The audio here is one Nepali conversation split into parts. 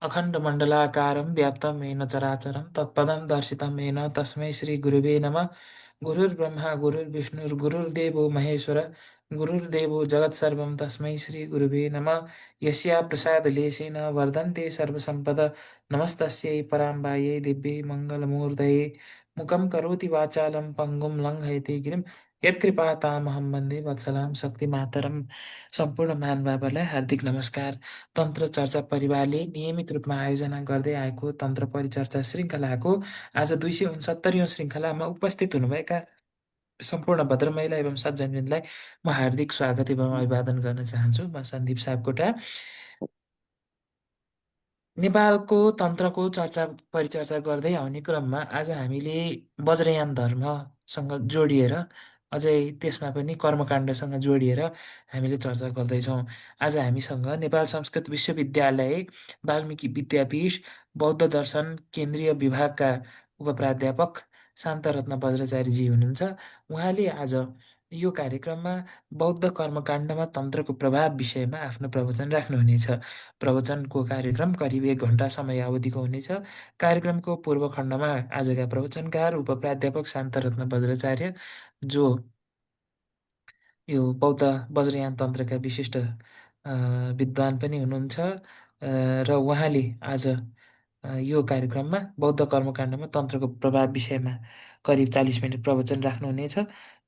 अखण्डमण्डलाकारं व्याप्तं येन चराचरं तत्पदं दर्शितं येन तस्मै श्रीगुरुवे नमः। गुरुर्ब्रह्मा गुरुर्विष्णुर्गुरुर्देवो महेश्वर गुरुर्देवो जगत्सर्वं तस्मै श्रीगुरुवे नमः। यस्या प्रसादलेशेन वर्धन्ते सर्वसम्पद नमस्तस्यै पराम्बायै दिव्यै मङ्गलमूर्तये। मुखं करोति वाचालं पङ्गुं लङ्घयति गिरिं यत्कृपातामहं वन्दे वत्सलां शक्तिमातरं। सम्पूर्ण महानुभावहरूलाई हार्दिक नमस्कार। तन्त्र चर्चा परिवारले नियमित रूपमा आयोजना गर्दै आएको तन्त्र परिचर्चा श्रृङ्खलाको आज 269औँ श्रृङ्खलामा उपस्थित हुनुभएका सम्पूर्ण भद्र महिला एवं सज्जनवृन्दलाई म हार्दिक स्वागत एवं अभिवादन गर्न चाहन्छु। म सन्दीप सापकोटा। नेपालको तन्त्रको चर्चा परिचर्चा गर्दै आउने क्रममा आज हामीले वज्रयान धर्मसँग जोडिएर अझै त्यसमा पनि कर्मकाण्डसँग जोडिएर हामीले चर्चा गर्दैछौँ। आज हामीसँग नेपाल संस्कृत विश्वविद्यालय वाल्मिकी विद्यापीठ बौद्ध दर्शन केन्द्रीय विभागका उपप्राध्यापक शान्तरत्न बज्राचार्यजी हुनुहुन्छ। उहाँले आज यो कार्यक्रममा बौद्ध कर्मकाण्डमा तन्त्रको प्रभाव विषयमा आफ्नो प्रवचन राख्नुहुनेछ। प्रवचनको कार्यक्रम करिब 1 घण्टा समय अवधिको हुनेछ। कार्यक्रमको पूर्व खण्डमा आजका प्रवचनकार उपप्राध्यापक शान्तरत्न बज्राचार्य, जो यो बौद्ध वज्रयान तन्त्रका विशिष्ट विद्वान पनि हुनुहुन्छ, र उहाँले आज यो कार्यक्रममा बौद्ध कर्मकाण्डमा तन्त्रको प्रभाव विषयमा करिब 40 मिनट प्रवचन राख्नुहुनेछ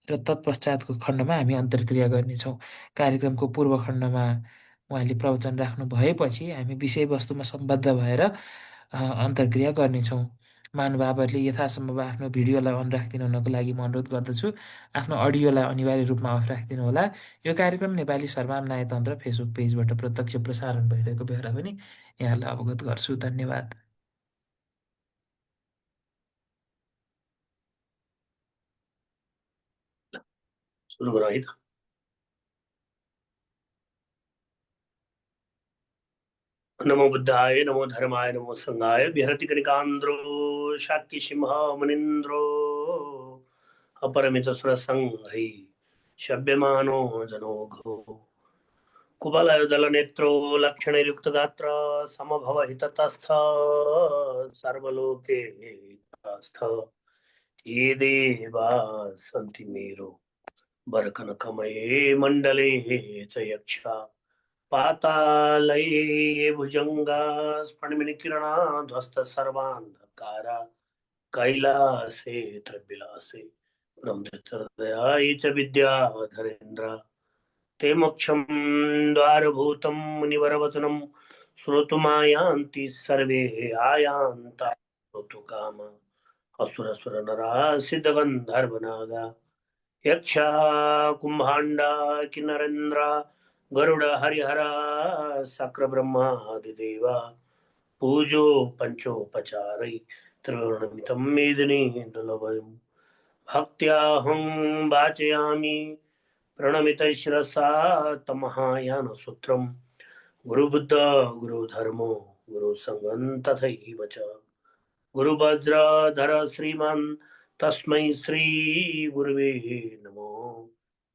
र तत्पश्चातको खण्डमा हामी अन्तर्क्रिया गर्नेछौँ। कार्यक्रमको पूर्व खण्डमा उहाँले प्रवचन राख्नु भएपछि हामी विषयवस्तुमा सम्बद्ध भएर अन्तर्क्रिया गर्नेछौँ। महानुभावहरूले यथासम्भव आफ्नो भिडियोलाई अन राखिदिनु हुनको लागि म अनुरोध गर्दछु। आफ्नो अडियोलाई अनिवार्य रूपमा अफ राखिदिनु होला। यो कार्यक्रम नेपाली सर्वमान्य तन्त्र फेसबुक पेजबाट प्रत्यक्ष प्रसारण भइरहेको बेहोरा पनि यहाँलाई अवगत गर्छु। धन्यवाद। सुरु गरौँ है त। नमो बुद्धाय नमो धर्माय नमो संघाय विहरति कनिकान्द्रो शाक्य सिंह मुनीन्द्रो अपरमित सुर संघै शव्यमानो जनोघो कुबलय जल नेत्रो लक्षणयुक्त गात्र समभव हिततस्थ सर्वलोके तस्थ ये देवा सन्ति मेरो वरकनकमये मण्डले च यक्षा पातालये भुजङ्गा स्फटिककिरणा ध्वस्त सर्वान्धकारा कैलासे त्रिविलासे ब्रह्महृदयाय च विद्याधरेन्द्र ते मोक्षं द्वारभूतं मुनिवरवचनं श्रोतुमायान्ति सर्वे आयान्ता श्रोतुकामा असुरसुरनरा सिद्धगन्धर्वनागा यक्षा कुम्भाण्डा किन्नरेन्द्र गरुड हरिहर शक्र ब्रह्मादिदेवा पूजो पंचोपचारै त्रिवर्णमितं मेदिनी दुर्लभम् भक्त्याहं वाचयामि प्रणमितशिरसा तमहायानसूत्रं गुरुबुद्ध गुरुधर्मो गुरुसङ्गं तथैव च गुरुवज्रधर श्रीमान् तस्मै श्री गुरुवे नमो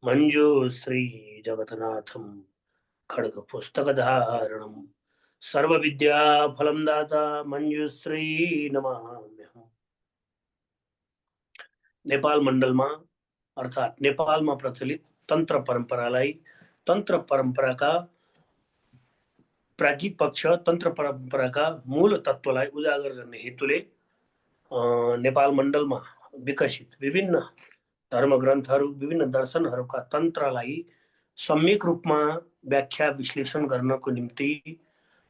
मंजूश्री जगन्नाथं खड्गपुस्तकधारणं सर्वविद्याफलं दाता मंजूश्री नमाम्यहम्। नेपाल मण्डलमा अर्थात् नेपालमा प्रचलित तन्त्र परम्परालाई तन्त्र परम्पराका प्राज्ञिक पक्ष तन्त्र परम्पराका मूल तत्त्वलाई उजागर गर्ने हेतुले नेपाल मण्डलमा विकसित विभिन्न धर्मग्रन्थहरू विभिन्न दर्शनहरूका तन्त्रलाई सम्यक रूपमा व्याख्या विश्लेषण गर्नको निम्ति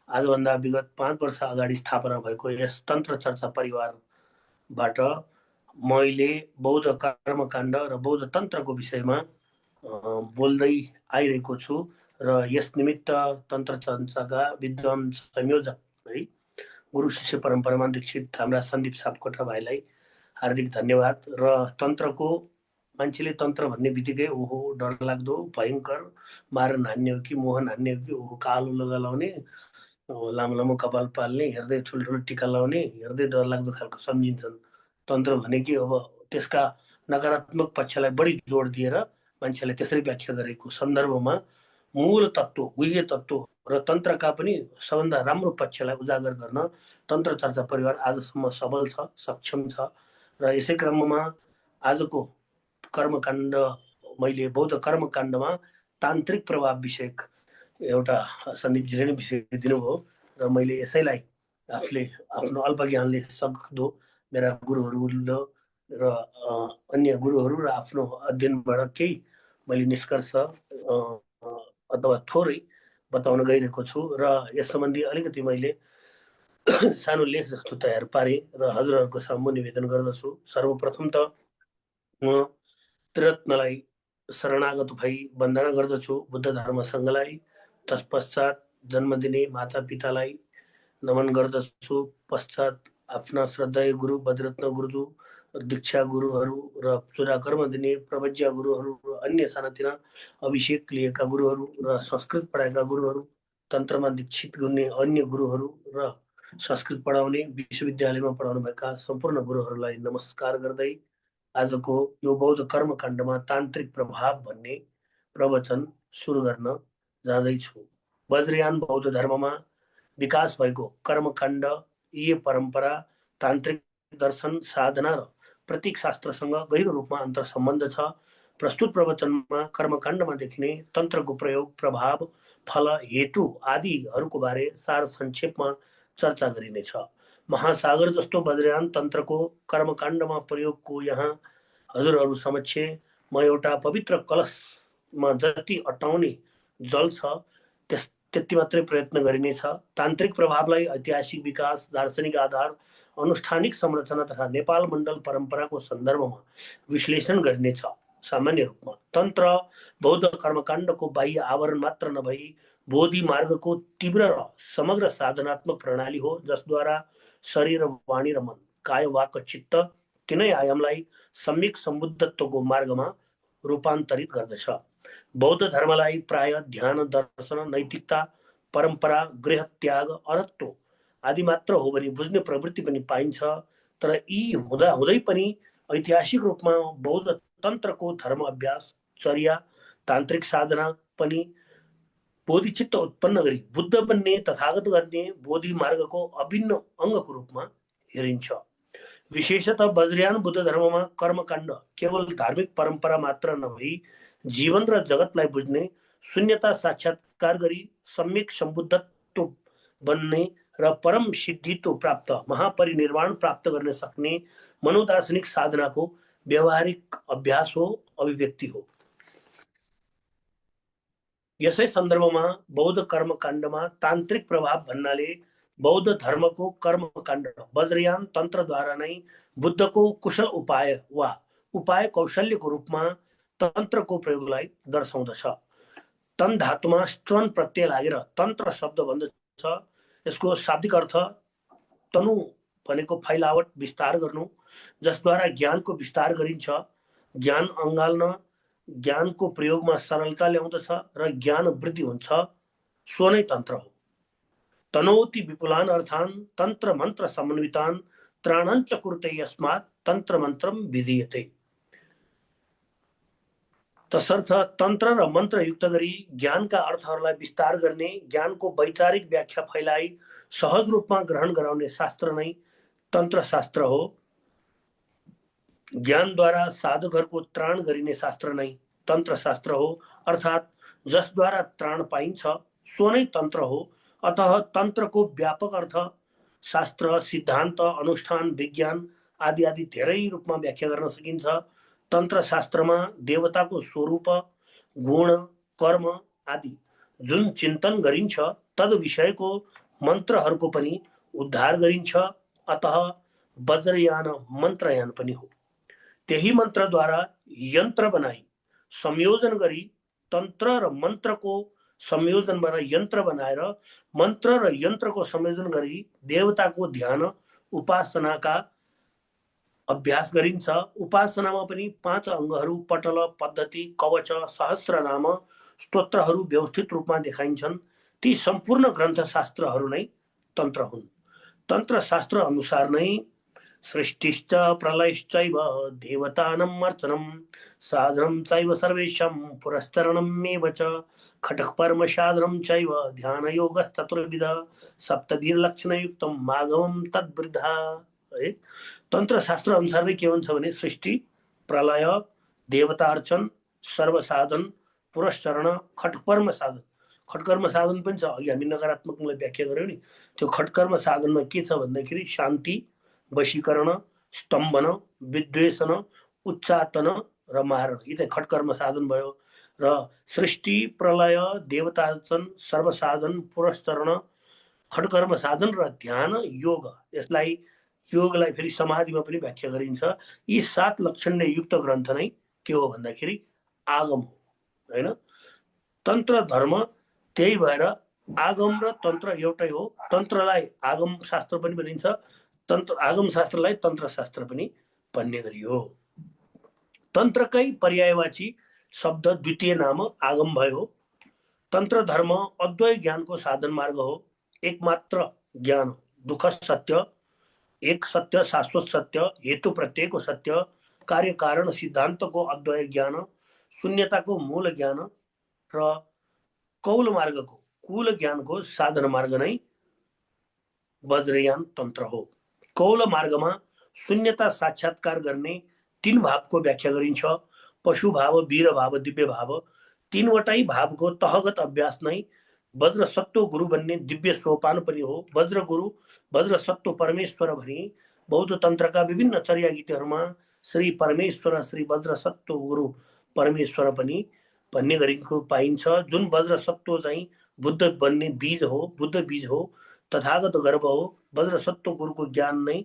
आजभन्दा विगत 5 वर्ष अगाडि स्थापना भएको यस तन्त्र चर्चा परिवारबाट मैले बौद्ध कर्मकाण्ड र बौद्ध तन्त्रको विषयमा बोल्दै आइरहेको छु र यस निमित्त तन्त्र चर्चाका विद्वान संयोजक है गुरु शिष्य परम्परामा दीक्षित हाम्रा सन्दीप सापकोटा भाइलाई हार्दिक धन्यवाद। र तन्त्रको मान्छेले तन्त्र भन्ने बित्तिकै ओहो डरलाग्दो भयङ्कर मारन हान्ने हो कि मोहन हान्ने हो कि ओहो कालो लुगा लाउने लामो लामो कपाल पाल्ने हेर्दै ठुल्ठुलो टिका लाउने हेर्दै डरलाग्दो खालको सम्झिन्छन्। तन्त्र भनेको अब त्यसका नकारात्मक पक्षलाई बढी जोड दिएर मान्छेलाई त्यसरी व्याख्या गरेको सन्दर्भमा मूल तत्त्व, गुह्य तत्त्व र तन्त्रका पनि सबभन्दा राम्रो पक्षलाई उजागर गर्न तन्त्र चर्चा परिवार आजसम्म सबल छ, सक्षम छ। र यसै क्रममा आजको कर्मकाण्ड, मैले बौद्ध कर्मकाण्डमा तान्त्रिक प्रभाव विषयक एउटा सन्दीपजीले नै विषय दिनुभयो र मैले यसैलाई आफूले आफ्नो अल्प ज्ञानले सक्दो मेरा गुरुहरू र अन्य गुरुहरू र आफ्नो अध्ययनबाट केही मैले निष्कर्ष अथवा थोरै बताउन गइरहेको छु र यस सम्बन्धी अलिकति मैले सानो लेख जस्तो तयार पारेँ र हजुरहरूको सामु निवेदन गर्दछु। सर्वप्रथम त म त्रिरत्नलाई शरणागत भई वन्दना गर्दछु, बुद्ध धर्म सङ्घलाई। तत्पश्चात जन्म दिने माता पितालाई नमन गर्दछु। पश्चात आफ्ना श्रद्धेय गुरु बद्ररत्न गुरुजू, दीक्षा गुरुहरू र चुराकर्म दिने प्रवज्या गुरुहरू र अन्य सानातिना अभिषेक लिएका गुरुहरू र संस्कृत पढाएका गुरुहरू, तन्त्रमा दीक्षित गर्ने अन्य गुरुहरू र संस्कृत पढाउने विश्वविद्यालयमा पढाउनुभएका सम्पूर्ण गुरुहरूलाई नमस्कार गर्दै आजको यो बौद्ध कर्मकाण्डमा तान्त्रिक प्रभाव भन्ने प्रवचन सुरु गर्न जाँदैछु। वज्रयान बौद्ध धर्ममा विकास भएको कर्मकाण्ड यी परम्परा तान्त्रिक दर्शन, साधना र प्रतीक शास्त्रसँग गहिरो रूपमा अन्तर सम्बन्ध छ। प्रस्तुत प्रवचनमा कर्मकाण्डमा देखिने तन्त्रको प्रयोग, प्रभाव, फल, हेतु आदिहरूको बारे सार संक्षेपमा चर्चा गरिनेछ। महासागर जस्तो वज्रयान तन्त्रको कर्मकाण्डमा प्रयोगको यहाँ हजुरहरू समक्ष म एउटा पवित्र कलशमा जति अटाउने जल छ त्यति मात्रै प्रयत्न गरिनेछ। तान्त्रिक प्रभावलाई ऐतिहासिक विकास, दार्शनिक आधार, अनुष्ठानिक संरचना तथा नेपाल मण्डल परम्पराको सन्दर्भमा विश्लेषण गरिनेछ। सामान्य रूपमा तन्त्र बौद्ध कर्मकाण्डको बाह्य आवरण मात्र नभई बोधि मार्गको तीव्र र समग्र साधनात्मक प्रणाली हो, जसद्वारा शरीर, वाणी र मन, काय, वाक, चित्त तीनै आयामलाई सम्यक सम्बुद्धत्वको मार्गमा रूपान्तरित गर्दछ। बौद्ध धर्मलाई प्राय ध्यान, दर्शन, नैतिकता, परम्परा, गृह त्याग, अरहत्व आदि मात्र हो भनी बुझ्ने प्रवृत्ति पनि पाइन्छ। तर यी हुँदै पनि ऐतिहासिक रूपमा बौद्ध तन्त्रको धर्म अभ्यास, चर्या, तान्त्रिक साधना पनि बोधिचित्त उत्पन्न गरी बुद्ध बन्ने, तथागत गर्ने बोधि मार्गको अभिन्न अङ्गको रूपमा हेरिन्छ। विशेषतः वज्रयान बुद्ध धर्ममा कर्मकाण्ड केवल धार्मिक परम्परा मात्र नभई जीवन र जगतलाई बुझ्ने, शून्यता साक्षात्कार गरी सम्यक सम्बुद्धत्व बन्ने र परम सिद्धित्व प्राप्त, महापरिनिर्वाण प्राप्त गर्न सक्ने मनोदार्शनिक साधनाको व्यवहारिक अभ्यास हो, अभिव्यक्ति हो। यसै सन्दर्भमा बौद्ध कर्मकाण्डमा तान्त्रिक प्रभाव भन्नाले बौद्ध धर्मको कर्मकाण्ड वज्रयान तन्त्रद्वारा नै बुद्धको कुशल उपाय वा उपाय कौशल्यको रूपमा तन्त्रको प्रयोगलाई दर्शाउँदछ। तन धातुमा स्ट्रन प्रत्यय लागेर तन्त्र शब्द बन्दछ। यसको शाब्दिक अर्थ तनु भनेको फैलावट, विस्तार गर्नु, जसद्वारा ज्ञानको विस्तार गरिन्छ। ज्ञान अँगाल्न, ज्ञानको प्रयोगमा सरलता ल्याउँदछ र ज्ञान वृद्धि हुन्छ, सो नै तन्त्र हो। तनोति विपुलान अर्थान तन्त्र मन्त्र समन्वितान त्राणञ्च कुरुते यस्मात् तन्त्र मन्त्रम विधीयते। तसर्थ तन्त्र र मन्त्र युक्त गरी ज्ञानका अर्थहरूलाई विस्तार गर्ने, ज्ञानको वैचारिक व्याख्या फैलाई सहज रूपमा ग्रहण गराउने शास्त्र नै तन्त्र शास्त्र हो। ज्ञानद्वारा साधकहरूको त्राण गरिने शास्त्र नै तन्त्र शास्त्र हो, अर्थात् जसद्वारा त्राण पाइन्छ सो नै तन्त्र हो। अतः तन्त्रको व्यापक अर्थ शास्त्र, सिद्धान्त, अनुष्ठान, विज्ञान आदि आदि धेरै रूपमा व्याख्या गर्न सकिन्छ। तन्त्र शास्त्रमा देवताको स्वरूप, गुण, कर्म आदि जुन चिन्तन गरिन्छ तद विषयको मन्त्रहरूको पनि उद्धार गरिन्छ। अतः वज्रयान मन्त्रयान पनि हो। त्यही मन्त्रद्वारा यन्त्र बनाई संयोजन गरी तन्त्र र मन्त्रको संयोजनबाट यन्त्र बनाएर मन्त्र र यन्त्रको संयोजन गरी देवताको ध्यान, उपासनाका अभ्यास गरिन्छ। उपासनामा पनि 5 अङ्गहरू पटल, पद्धति, कवच, सहस्रनाम, स्तोत्रहरू व्यवस्थित रूपमा देखाइन्छन्। ती सम्पूर्ण ग्रन्थ शास्त्रहरू नै तन्त्र हुन्। तन्त्र शास्त्र अनुसार नै सृष्टिश्च प्रलयश्चैव देवतानाम् अर्चनं साधनं चैव सर्वेषां पुरस्चरणमेव च खटकपर्म साधनं चैव ध्यानयोगस्तत्त्वविद सप्तभिर्लक्षणयुक्तं मागमं तद्वृद्धा है। तन्त्रशास्त्र अनुसार के भन्छ भने सृष्टि प्रलय देवता अर्चन सर्वसाधन पुरस्चरण खटकर्म साधन। खटकर्म साधन पनि छ, अघि हामी नकारात्मकलाई व्याख्या गर्यौँ नि, त्यो खटकर्म साधनमा के छ भन्दाखेरि शान्ति, वशीकरण, स्तम्भन, विद्वेषण, उच्चाटन र मारण, यी चाहिँ खटकर्म साधन भयो। र सृष्टि प्रलय देवतार्चन सर्वसाधन पुरस्चरण खटकर्म साधन र ध्यान योग, यसलाई योगलाई फेरि समाधिमा पनि व्याख्या गरिन्छ। यी 7 लक्षणले युक्त ग्रन्थ नै के हो भन्दाखेरि आगम हो हैन। तन्त्र धर्म त्यही भएर आगम र तन्त्र एउटै हो। तन्त्रलाई आगम शास्त्र पनि भनिन्छ, तन्त्र आगम शास्त्रलाई तन्त्र शास्त्र पनि भन्ने गरियो। तन्त्रकै पर्यायवाची शब्द द्वितीय नाम आगम भयो। तन्त्र धर्म अद्वैत ज्ञानको साधन मार्ग हो। एकमात्र ज्ञान दुःख सत्य, एक सत्य शाश्वत सत्य, हेतु प्रत्ययको सत्य, कार्य कारण सिद्धान्तको अद्वैत ज्ञान, शून्यताको मूल ज्ञान र कौल मार्गको कुल ज्ञानको साधन मार्ग नै वज्रयान तन्त्र हो। कौल मार्गमा शून्यता साक्षात्कार गर्ने 3 भावको व्याख्या गरिन्छ। पशु भाव, वीर भाव, दिव्य भाव। 3वटै भावको तहगत अभ्यास नै वज्र सत्व गुरु बन्ने दिव्य सोपान पनि हो। वज्र गुरु वज्र सत्व परमेश्वर भनी बौद्ध तन्त्रका विभिन्न चर्या गीतहरूमा श्री परमेश्वर श्री वज्र सत्व गुरु परमेश्वर पनि भन्ने गरेको पाइन्छ। जुन वज्र सत्व चाहिँ बुद्ध बन्ने बीज हो, बुद्ध बीज हो, तथागत गर्भ हो। वज्र सत्व गुरुको ज्ञान नै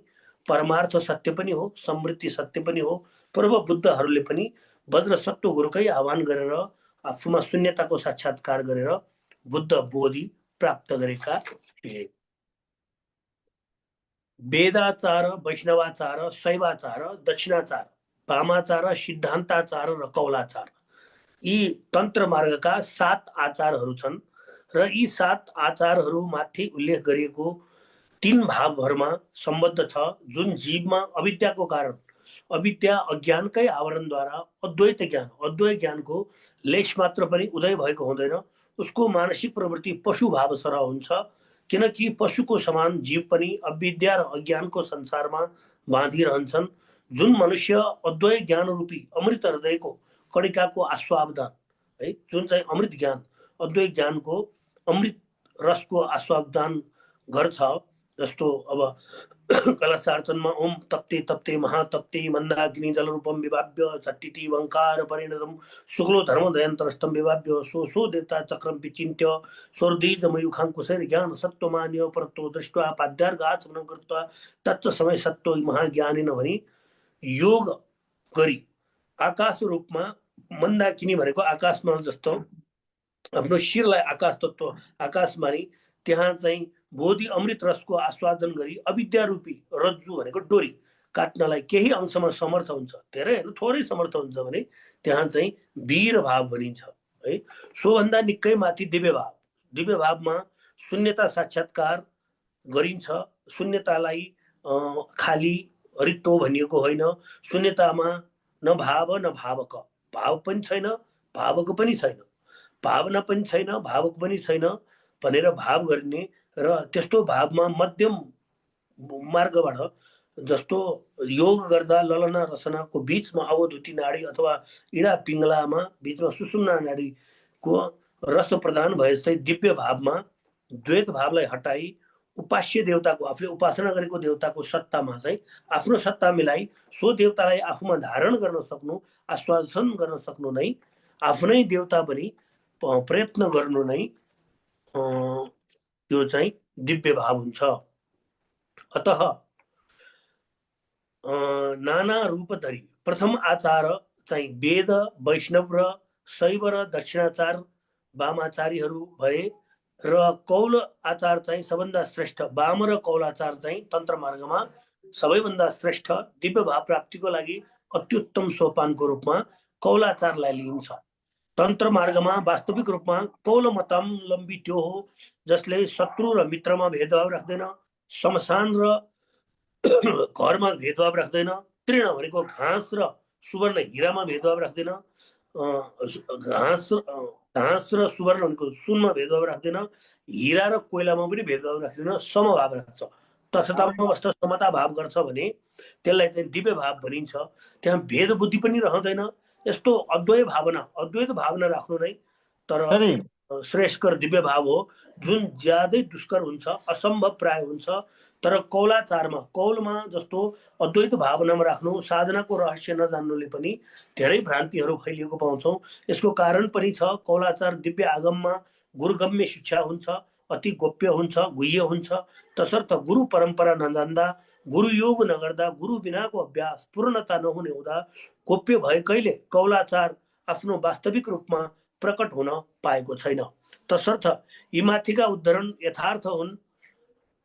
परमार्थ सत्य पनि हो, समृद्धि सत्य पनि हो। पूर्व बुद्धहरूले पनि वज्र सत्व गुरुकै आह्वान गरेर आफूमा शून्यताको साक्षात्कार गरेर बुद्ध बोधि प्राप्त गरेका थिए। वेदाचार, वैष्णवाचार, शैवाचार, दक्षिणाचार, वामाचार, सिद्धान्ताचार र कौलाचार, यी तन्त्र मार्गका 7 आचारहरू छन् र यी 7 आचारहरू माथि उल्लेख गरिएको 3 भावहरूमा सम्बद्ध छ। जुन जीवमा अविद्याको कारण, अविद्या अज्ञानकै आवरणद्वारा अद्वैत ज्ञानको लेश मात्र पनि उदय भएको हुँदैन, उसको मानसिक प्रवृत्ति पशु भाव सरह हुन्छ। किनकि पशुको समान जीव पनि अविद्या र अज्ञानको संसारमा बाँधिरहन्छन्। जुन मनुष्य अद्वैत ज्ञान रूपी अमृत हृदयको कणिकाको आस्वादन है, जुन चाहिँ अमृत ज्ञान अद्वैत ज्ञानको अमृत रसको आस्वादन गर्छ, जस्तो अब कलशार्चनमा ओम तप्ते तप्ते महातप्ते मन्दाग्नि जलरूपम विभाव्य झट्टिति वंकार परिणतम शुक्लो धर्म दयन्तरस्तम विभाव्य सो सो देवता चक्रम विचिन्त्य स्वर्दीजमयुखाङ्कुशैर ज्ञान सत्वमान्य परत्तो दृष्ट्वा पाद्यार्घाचमनं कृत्वा तच्च समय सत्व महाज्ञानिन भनी योग गरी आकाश रूपमा मन्दाकिनी भनेको आकाशमा जस्तो आफ्नो शिरलाई आकाश तत्व आकाश मानी त्यहाँ चाहिँ बोधि अमृत रसको आस्वादन गरी अविद्या रूपी रज्जु भनेको डोरी काट्नलाई केही अंशमा समर्थ हुन्छ, धेरै हैन थोरै समर्थ हुन्छ भने त्यहाँ चाहिँ वीर भाव भनिन्छ है। सोभन्दा निकै माथि दिव्य भाव, दिव्य भावमा शून्यता साक्षात्कार गरिन्छ। शून्यतालाई खाली रित्तो भनिएको होइन। शून्यतामा न भाव न भावक, भाव पनि छैन भावक पनि छैन, भावना पनि छैन भावक पनि छैन भनेर भाव गर्ने र त्यस्तो भावमा मध्यम मार्गबाट जस्तो योग गर्दा ललना रसनाको बीचमा अवधुति नाडी अथवा इडा पिङ्गलामा बीचमा सुषुम्ना नाडीको रस प्रदान भए जस्तै दिव्य भावमा द्वैत भावलाई हटाई उपास्य देवताको आफूले उपासना गरेको देवताको सत्तामा चाहिँ आफ्नो सत्ता मिलाई सो देवतालाई आफूमा धारण गर्न सक्नु, आस्वादन गर्न सक्नु नै आफ्नै देवता बनी प्रयत्न गर्नु नै त्यो चाहिँ दिव्य भाव हुन्छ। अतः नाना रूप धरी प्रथम आचार चाहिँ वेद, वैष्णव र शैव र दक्षिणाचार वामाचारीहरू भए र कौल आचार चाहिँ सबभन्दा श्रेष्ठ। वाम र कौलाचार चाहिँ तन्त्र मार्गमा सबैभन्दा श्रेष्ठ दिव्य भाव प्राप्तिको लागि अत्युत्तम सोपानको रूपमा कौलाचारलाई लिइन्छ। तन्त्र मार्गमा वास्तविक रूपमा कौल मतावलम्बी त्यो हो जसले शत्रु र मित्रमा भेदभाव राख्दैन, शमशान र घरमा भेदभाव राख्दैन, तृण भनेको घाँस र सुवर्ण हिरामा भेदभाव राख्दैन, घाँस र सुवर्ण भनेको सुनमा भेदभाव राख्दैन, हिरा र कोइलामा पनि भेदभाव राख्दैन, समभाव राख्छ। तथातम अवस्था समता भाव गर्छ भने त्यसलाई चाहिँ दिव्य भाव भनिन्छ। त्यहाँ भेद बुद्धि पनि रहँदैन। यस्तो अद्वैत भावना राख्नु नै तर सरी श्रेष्ठकर दिव्य भाव हो, जुन ज्यादै दुष्कर हुन्छ, असम्भव प्राय हुन्छ। तर कौलमा जस्तो अद्वैत भावनामा राख्नु, साधनाको रहस्य नजान्नुले पनि धेरै भ्रान्तिहरू फैलिएको पाउँछौँ। यसको कारण पनि छ, कौलाचार दिव्य आगममा गुरुगम्य शिक्षा हुन्छ, अति गोप्य हुन्छ, गुह्य हुन्छ। तसर्थ गुरु परम्परा नजान्दा, गुरु योग नगर्दा, गुरु बिनाको अभ्यास पूर्णता नहुने हुँदा गोप्य भएकैले कौलाचार आफ्नो वास्तविक रूपमा प्रकट हुन पाएको छैन। तसर्थ यी माथिका उद्धरण यथार्थ हुन्।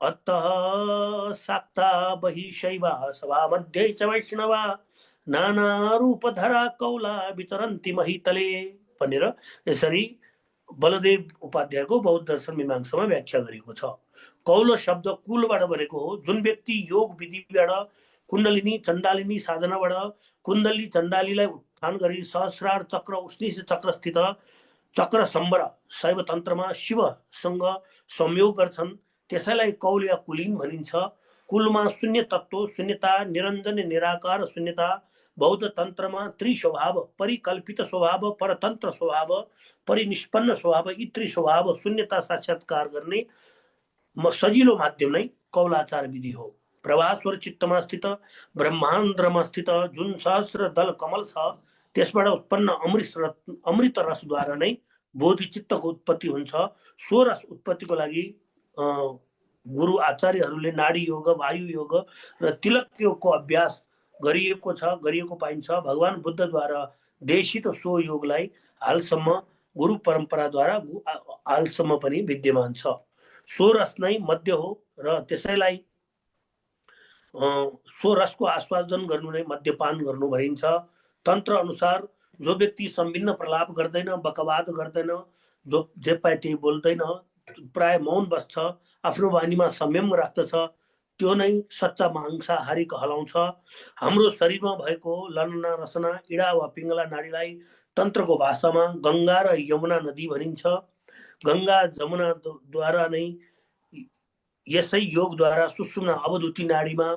अतः शाक्ता बहि शैवा सभा मध्ये च वैष्णवा नाना रूपधरा कौला विचरन्ति महितले भनेर यसरी बलदेव उपाध्यायको बौद्ध दर्शन मीमांसामा व्याख्या गरेको छ। कौल शब्द कुलबाट बनेको हो। जुन व्यक्ति योग विधिबाट कुण्डलिनी चण्डालिनी साधनाबाट कुण्डली चण्डालीलाई उत्थान गरी सहस्रार चक्र उष्णिस चक्र स्थित चक्र सम्बर शैव तन्त्रमा शिवसँग संयोग गर्छन्, त्यसैलाई कौल या कुलीन भनिन्छ। कुलमा शून्य तत्व, शून्यता, निरञ्जन निराकार शून्यता, बौद्ध तन्त्रमा त्रिस्वभाव, परिकल्पित स्वभाव, परतन्त्र स्वभाव, परिनिष्पन्न स्वभाव, यी त्रिस्वभाव शून्यता साक्षात्कार गर्ने सजिलो माध्यम नै कौलाचार विधि हो। प्रभास्वर चित्तमा स्थित ब्रह्माण्डमा स्थित जुन सहस्र दल कमल छ, त्यसबाट उत्पन्न अमृत रसद्वारा नै बोधि चित्तको उत्पत्ति हुन्छ। सो रस उत्पत्तिको लागि गुरु आचार्यहरूले नाडी योग, वायु योग र तिलक योगको अभ्यास गरिएको पाइन्छ। भगवान बुद्धद्वारा देशित सो योगलाई हालसम्म गुरु परम्पराद्वारा हालसम्म पनि विद्यमान छ। सो रस नै मध्य हो र त्यसैलाई सो रसको आस्वादन गर्नु नै मद्यपान गर्नु भनिन्छ। तन्त्र अनुसार जो व्यक्ति सम्भिन्न प्रलाप गर्दैन, बकवाद गर्दैन, जो जे पाए त्यही बोल्दैन, प्राय मौन बस्छ, आफ्नो वाणीमा संयम राख्दछ, त्यो नै सच्चा मांसाहारी कहलाउँछ। हाम्रो शरीरमा भएको ललना रसना इडा वा पिङ्गला नाडीलाई तन्त्रको भाषामा गङ्गा र यमुना नदी भनिन्छ। गङ्गा जमुनाद्वारा नै यसै योगद्वारा सुषुम्ना अवधुति नाडीमा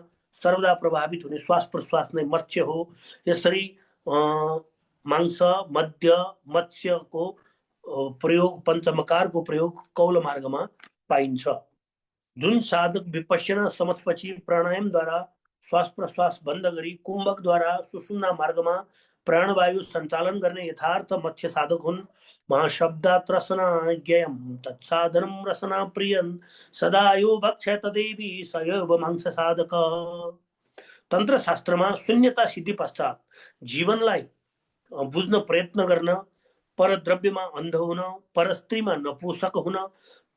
सर्वदा प्रभावित हुने श्वास प्रश्वास नै मत्स्य हो। यसरी मांस मध्य मत्स्यको प्रयोग, पञ्चमकारको प्रयोग कौल मार्गमा पाइन्छ। जुन साधक विपश्यना समझपछि प्राणायामद्वारा श्वास प्रश्वास बन्द गरी कुम्भकद्वारा सुषुम्ना मार्गमा प्राणवायु सञ्चालन गर्ने यथार्थ मत्स्य साधक हुन्। महाशब्दात् रसना ज्ञेयं तत्साधनं रसना प्रियं सदा यो भक्ष्य तदेवी सयव मांस साधक। तन्त्र शास्त्रमा शून्यता सिद्धि पश्चात जीवनलाई बुझ्न प्रयत्न गर्न, परद्रव्यमा अन्ध हुन, परस्त्रीमा नपुंसक हुन,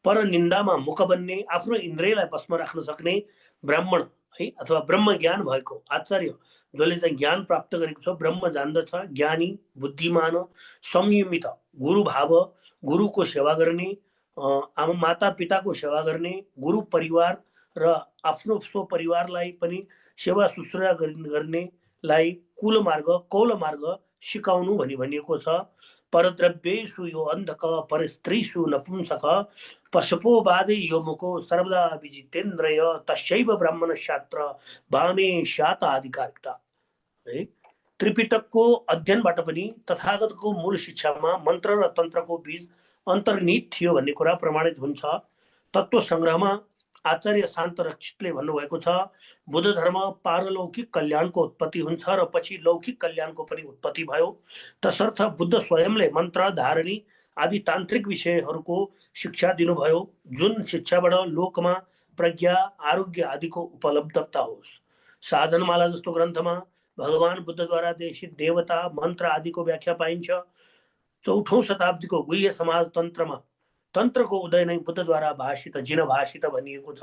पर निन्दामा मुख बन्ने, आफ्नो इन्द्रियलाई बसमा राख्न सक्ने ब्राह्मण है अथवा ब्रह्म ज्ञान भएको आचार्य जसले चाहिँ ज्ञान प्राप्त गरेको छ, ब्रह्म जान्दछ, ज्ञानी, बुद्धिमान, संयमित, गुरु भाव, गुरुको सेवा गर्ने, माता पिताको सेवा गर्ने, गुरु परिवार र आफ्नो सो परिवारलाई पनि सेवा शुश्रूषा गर्नेलाई कुल मार्ग, कौल मार्ग सिकाउनु भनिएको छ। परद्रव्येषु यो अन्धक, परस्त्रीषु नपुंसक, पशुपो बाधे यो मुको सर्वदा विजितेन्द्रिय, तस्यैव ब्राह्मण शास्त्र वामे शात आधिकारिकता। है त्रिपिटकको अध्ययनबाट पनि तथागतको मूल शिक्षामा मन्त्र र तन्त्रको बीच अन्तर्निहित थियो भन्ने कुरा प्रमाणित हुन्छ। तत्त्व संग्रहमा आचार्य शान्त रक्षितले भन्नुभएको छ, बुद्ध धर्म पारलौकिक कल्याणको उत्पत्ति हुन्छ र पछि लौकिक कल्याणको पनि उत्पत्ति भयो। तसर्थ बुद्ध स्वयंले मन्त्र, धारणी आदि तान्त्रिक विषयहरूको शिक्षा दिनुभयो, जुन शिक्षाबाट लोकमा प्रज्ञा, आरोग्य आदिको उपलब्धता होस्। साधनमाला जस्तो ग्रन्थमा भगवान बुद्धद्वारा देशित देवता, मन्त्र आदिको व्याख्या पाइन्छ। 4औं शताब्दीको गुह्य समाज तन्त्रमा तन्त्रको उदय नै बुद्धद्वारा भाषित, जिन भाषित भनिएको छ।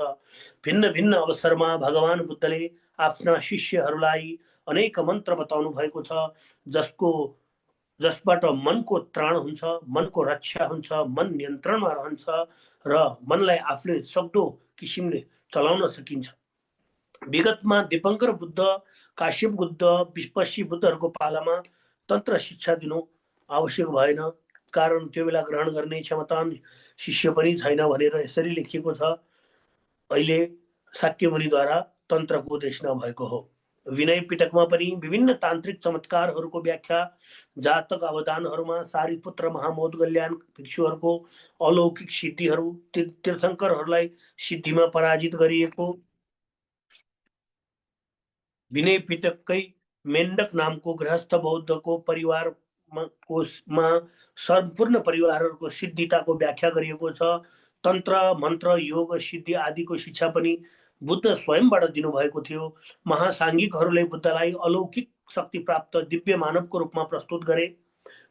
भिन्न भिन्न अवसरमा भगवान बुद्धले आफ्ना शिष्यहरूलाई अनेक मन्त्र बताउनु भएको छ, जसबाट मनको त्राण हुन्छ, मनको रक्षा हुन्छ, मन नियन्त्रणमा रहन्छ र मनलाई आफूले सक्दो किसिमले चलाउन सकिन्छ। विगतमा दीपङ्कर बुद्ध, काश्यप बुद्ध, विपश्ची बुद्धहरूको पालामा तन्त्र शिक्षा दिनु आवश्यक भएन, कारण त्यो बेला ग्रहण गर्ने क्षमतावान शिष्य पनि छैन भनेर यसरी लेखिएको छ। अहिले शाक्य मुनिद्वारा तन्त्रको देशना भएको हो। विनय पिटकमा पनि विभिन्न तान्त्रिक चमत्कारहरूको व्याख्या, जातक अवदानहरूमा सारीपुत्र महामौदगल्याण भिक्षुहरूको अलौकिक सिद्धिहरू, तीर्थङ्करहरूलाई सिद्धिमा पराजित गरिएको, विनय पिटककै मेन्डक नामको गृहस्थ बौद्धको परिवारमा सम्पूर्ण परिवारहरूको सिद्धिताको व्याख्या गरिएको छ। तन्त्र मन्त्र योग सिद्धि आदिको शिक्षा पनि बुद्ध स्वयंबाट दिनुभएको थियो। महासाङ्गिकहरूले बुद्धलाई अलौकिक शक्ति प्राप्त दिव्य मानवको रूपमा प्रस्तुत गरे।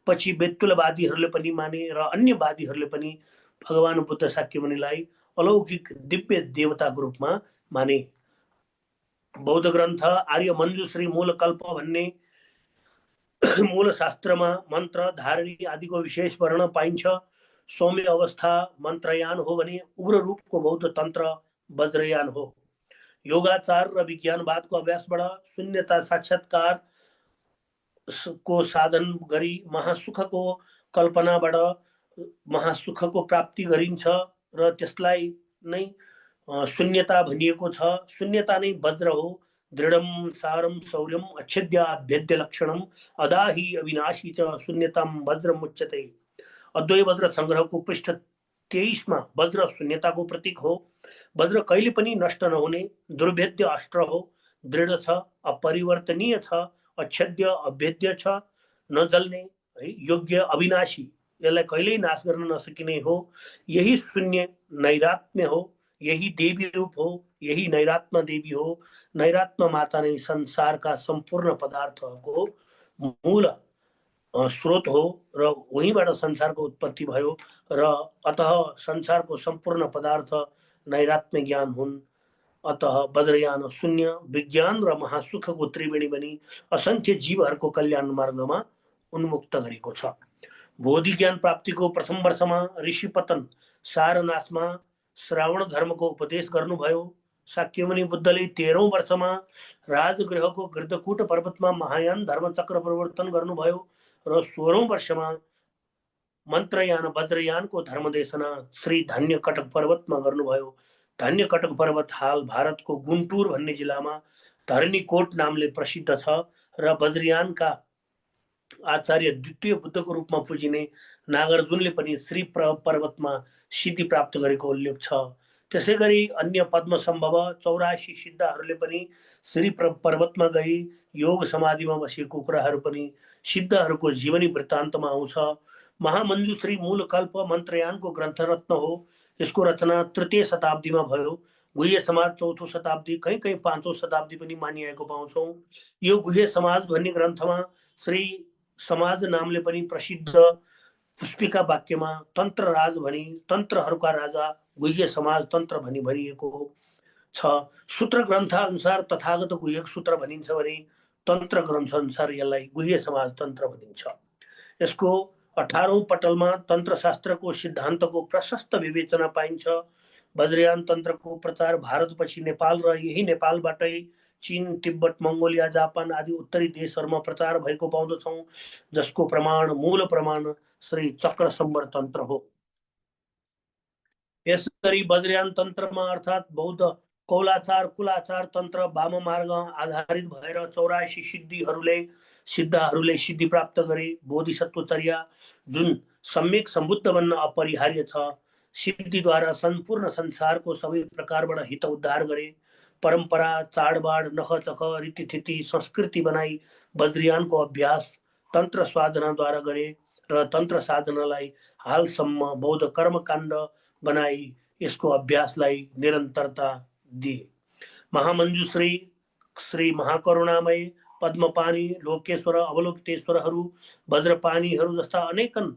पछि बेतुलवादीहरूले पनि माने र अन्य वादीहरूले पनि भगवान बुद्ध शाक्यमुनिलाई अलौकिक दिव्य देवताको रूपमा माने। बौद्ध ग्रन्थ आर्य मञ्जुश्री मूलकल्प भन्ने मूल शास्त्रमा मन्त्र धारणी आदिको विशेष वर्णन पाइन्छ। सौम्य अवस्था मन्त्रयान हो भने उग्र रूपको बौद्ध तन्त्र वज्रयान हो। योगाचार र विज्ञानवादको अभ्यासबाट शून्यता साक्षात्कार को साधन गरी महासुखको कल्पनाबाट महासुखको प्राप्ति गरिन्छ र त्यसलाई नै शून्यता भनिएको छ। शून्यता नै वज्र हो। दृढम सारम शौर्यम अच्छेद्य अभेद्य लक्षणम अदाहि अविनाशी च शून्यताम वज्रम उच्यते। अद्वैय वज्र संग्रहको पृष्ठ 23 मा वज्र शून्यताको प्रतीक हो। वज्र कहिले पनि नष्ट नहुने दुर्भेद्य अस्त्र हो। दृढ छ, अपरिवर्तनीय छ, अच्छेद्य अभेद्य छ, नजल्ने, योग्य अविनाशी, यसलाई कहिल्यै नाश गर्न नसकिने हो। यही शून्य नैरात्म्य हो, यही देवी रूप हो, यही नैरात्मा देवी हो। नैरात्मा माता नै संसारका सम्पूर्ण पदार्थको मूल स्रोत हो र वहीँबाट संसारको उत्पत्ति भयो र अतः संसारको सम्पूर्ण पदार्थ नैरात्म्य ज्ञान हुन्। अतः वज्रयान शून्य विज्ञान र महासुखको त्रिवेणी बनी असंख्य जीवहरूको कल्याण मार्गमा उन्मुक्त गरेको छ। बोधि ज्ञान प्राप्तिको प्रथम वर्षमा ऋषिपतन सारनाथमा श्रावण धर्मको उपदेश गर्नुभयो। शाक्यमुनि बुद्धले 13औं वर्षमा राजगृहको गिर्दकूट पर्वतमा महायान धर्मचक्र प्रवर्तन गर्नुभयो र 16औं वर्षमा मन्त्रयान वज्रयानको धर्मदेशना श्री धन्य कटक पर्वतमा गर्नुभयो। धन्य कटक पर्वत हाल भारतको गुन्टुर भन्ने जिल्लामा धरणीकोट नामले प्रसिद्ध छ र वज्रयानका आचार्य द्वितीय बुद्धको रूपमा पुजिने नागार्जुनले पनि श्री पर्वतमा सिद्धि प्राप्त गरेको उल्लेख छ। त्यसैगरी अन्य पद्मसम्भव 84 सिद्धहरूले पनि श्री पर्वतमा गई योग समाधिमा बसेको कुराहरू पनि सिद्धहरूको जीवनी वृत्तान्तमा आउँछ। महामञ्जुश्री मूलकल्प मन्त्रयानको ग्रन्थरत्न हो। यसको रचना तृतीय शताब्दीमा भयो। गुह्य समाज 4औं शताब्दी, कहीँ कहीँ 5औं शताब्दी पनि मानिएको पाउँछौँ। यो गुह्य समाज भन्ने ग्रन्थमा श्री समाज नामले पनि प्रसिद्ध पुष्पिका वाक्यमा तन्त्र राज भनी तन्त्रहरूका राजा गुह्य समाज तन्त्र भनी भनिएको छ। सूत्र ग्रन्थ अनुसार तथागत गुह्यक सूत्र भनिन्छ भने तन्त्र ग्रन्थ अनुसार यसलाई गुह्य समाज तन्त्र भनिन्छ। यसको 18औं पटलमा तन्त्रशास्त्रको सिद्धान्तको प्रशस्त विवेचना पाइन्छ। वज्रयान तन्त्रको प्रचार भारतपछि नेपाल र यही नेपालबाटै चीन, तिब्बत, मङ्गोलिया, जापान आदि उत्तरी देशहरूमा प्रचार भएको पाउँदछौँ, जसको मूल प्रमाण श्री चक्र सम्वर तन्त्र हो। यसरी वज्रयान तन्त्रमा अर्थात् बौद्ध कौलाचार कुलाचार तन्त्र वाम मार्ग आधारित भएर 84 सिद्धहरूले सिद्धि प्राप्त गरे। बोधिसत्वचर्या जुन सम्यक सम्बुद्ध बन्न अपरिहार्य छ, सिद्धिद्वारा सम्पूर्ण संसारको सबै प्रकारबाट हित उद्धार गरे। परम्परा चाडबाड नखचख रीतिथिति संस्कृति बनाई वज्रयानको अभ्यास तन्त्र साधनाद्वारा गरे र तन्त्र साधनालाई हालसम्म बौद्ध कर्मकाण्ड बनाई यसको अभ्यासलाई निरन्तरता दिए। महामञ्जुश्री, श्री महाकरुणामय, पद्मपानी, लोकेश्वर, अवलोकितेश्वरहरू, वज्रपानीहरू जस्ता अनेकन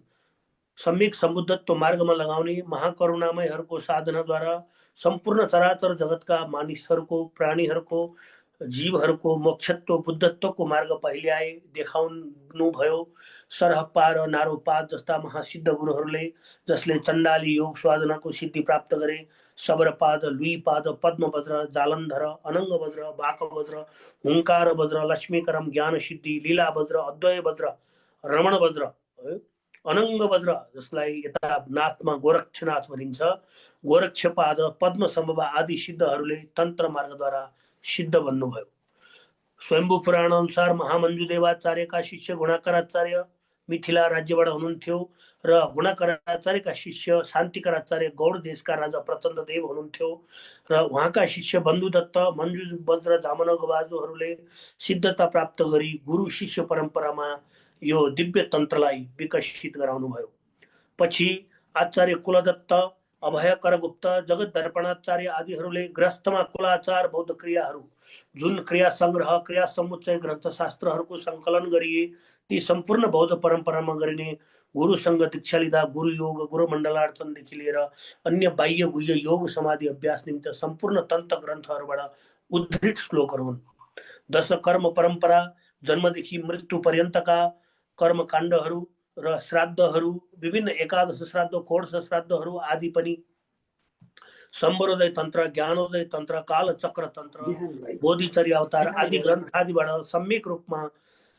सम्यक सम्बुद्धत्व मार्गमा लगाउने महाकरुणामयहरूको साधनाद्वारा सम्पूर्ण चराचर जगतका मानिसहरूको, प्राणीहरूको, जीवहरूको मोक्षत्व बुद्धत्वको मार्ग पहिल्याए देखाउनुभयो। सरहप्पा र नारोपात जस्ता महासिद्ध गुरुहरूले जसले चण्डाली योग साधनाको सिद्धि प्राप्त गरे, सबरपाद, लुईपाद, पद्मवज्र, जालन्धर, अनङ्ग वज्र, बाक वज्र, हुङ्कार वज्र, लक्ष्मीकरम, ज्ञान सिद्धि, लीला वज्र, अद्वय वज्र, रमण वज्र, अनङ्ग वज्र, जसलाई यता नाथमा गोरक्षनाथ भनिन्छ, गोरक्षपाद, पद्म सम्भव आदि सिद्धहरूले तन्त्र मार्गद्वारा सिद्ध बन्नुभयो। स्वयम्भू पुराण अनुसार महामञ्जु देवाचार्यका शिष्य गुणाकराचार्य मिथिला राज्यबाट हुनुहुन्थ्यो र गुणाकराचार्यका शिष्य शान्तिकराचार्य गौड देशका राजा प्रचण्ड देव हुनुहुन्थ्यो र उहाँका शिष्य बन्धुदत्त, मञ्जु वज्र, जामन गवाजुहरूले सिद्धता प्राप्त गरी गुरु शिष्य परम्परामा यो दिव्य तन्त्रलाई विकसित गराउनु भयो। पछि आचार्य कुलदत्त, अभय करगुप्त, जगत दर्पणाचार्य आदिहरूले गृहस्थमा कुलाचार बौद्ध क्रियाहरू जुन क्रिया संग्रह, क्रिया समुच्चय ग्रन्थशास्त्रहरूको सङ्कलन गरिए ती सम्पूर्ण बौद्ध परम्परामा गरिने गुरुसँग दीक्षा लिँदा गुरु योग, गुरु मण्डलार्चनदेखि लिएर अन्य बाह्य गुह्य योग समाधि अभ्यास निमित्त सम्पूर्ण तन्त्र ग्रन्थहरूबाट उद्धृत श्लोकहरू हुन्। दश कर्म परम्परा, जन्मदेखि मृत्यु पर्यन्तका कर्मकाण्डहरू र श्राद्धहरू, विभिन्न एकादश श्राद्ध, षोडश श्राद्धहरू आदि पनि सम्बरोदय तन्त्र, ज्ञानोदय तन्त्र, कालचक्र तन्त्र, बोधिचर्य अवतार आदि ग्रन्थादिबाट सम्यक रूपमा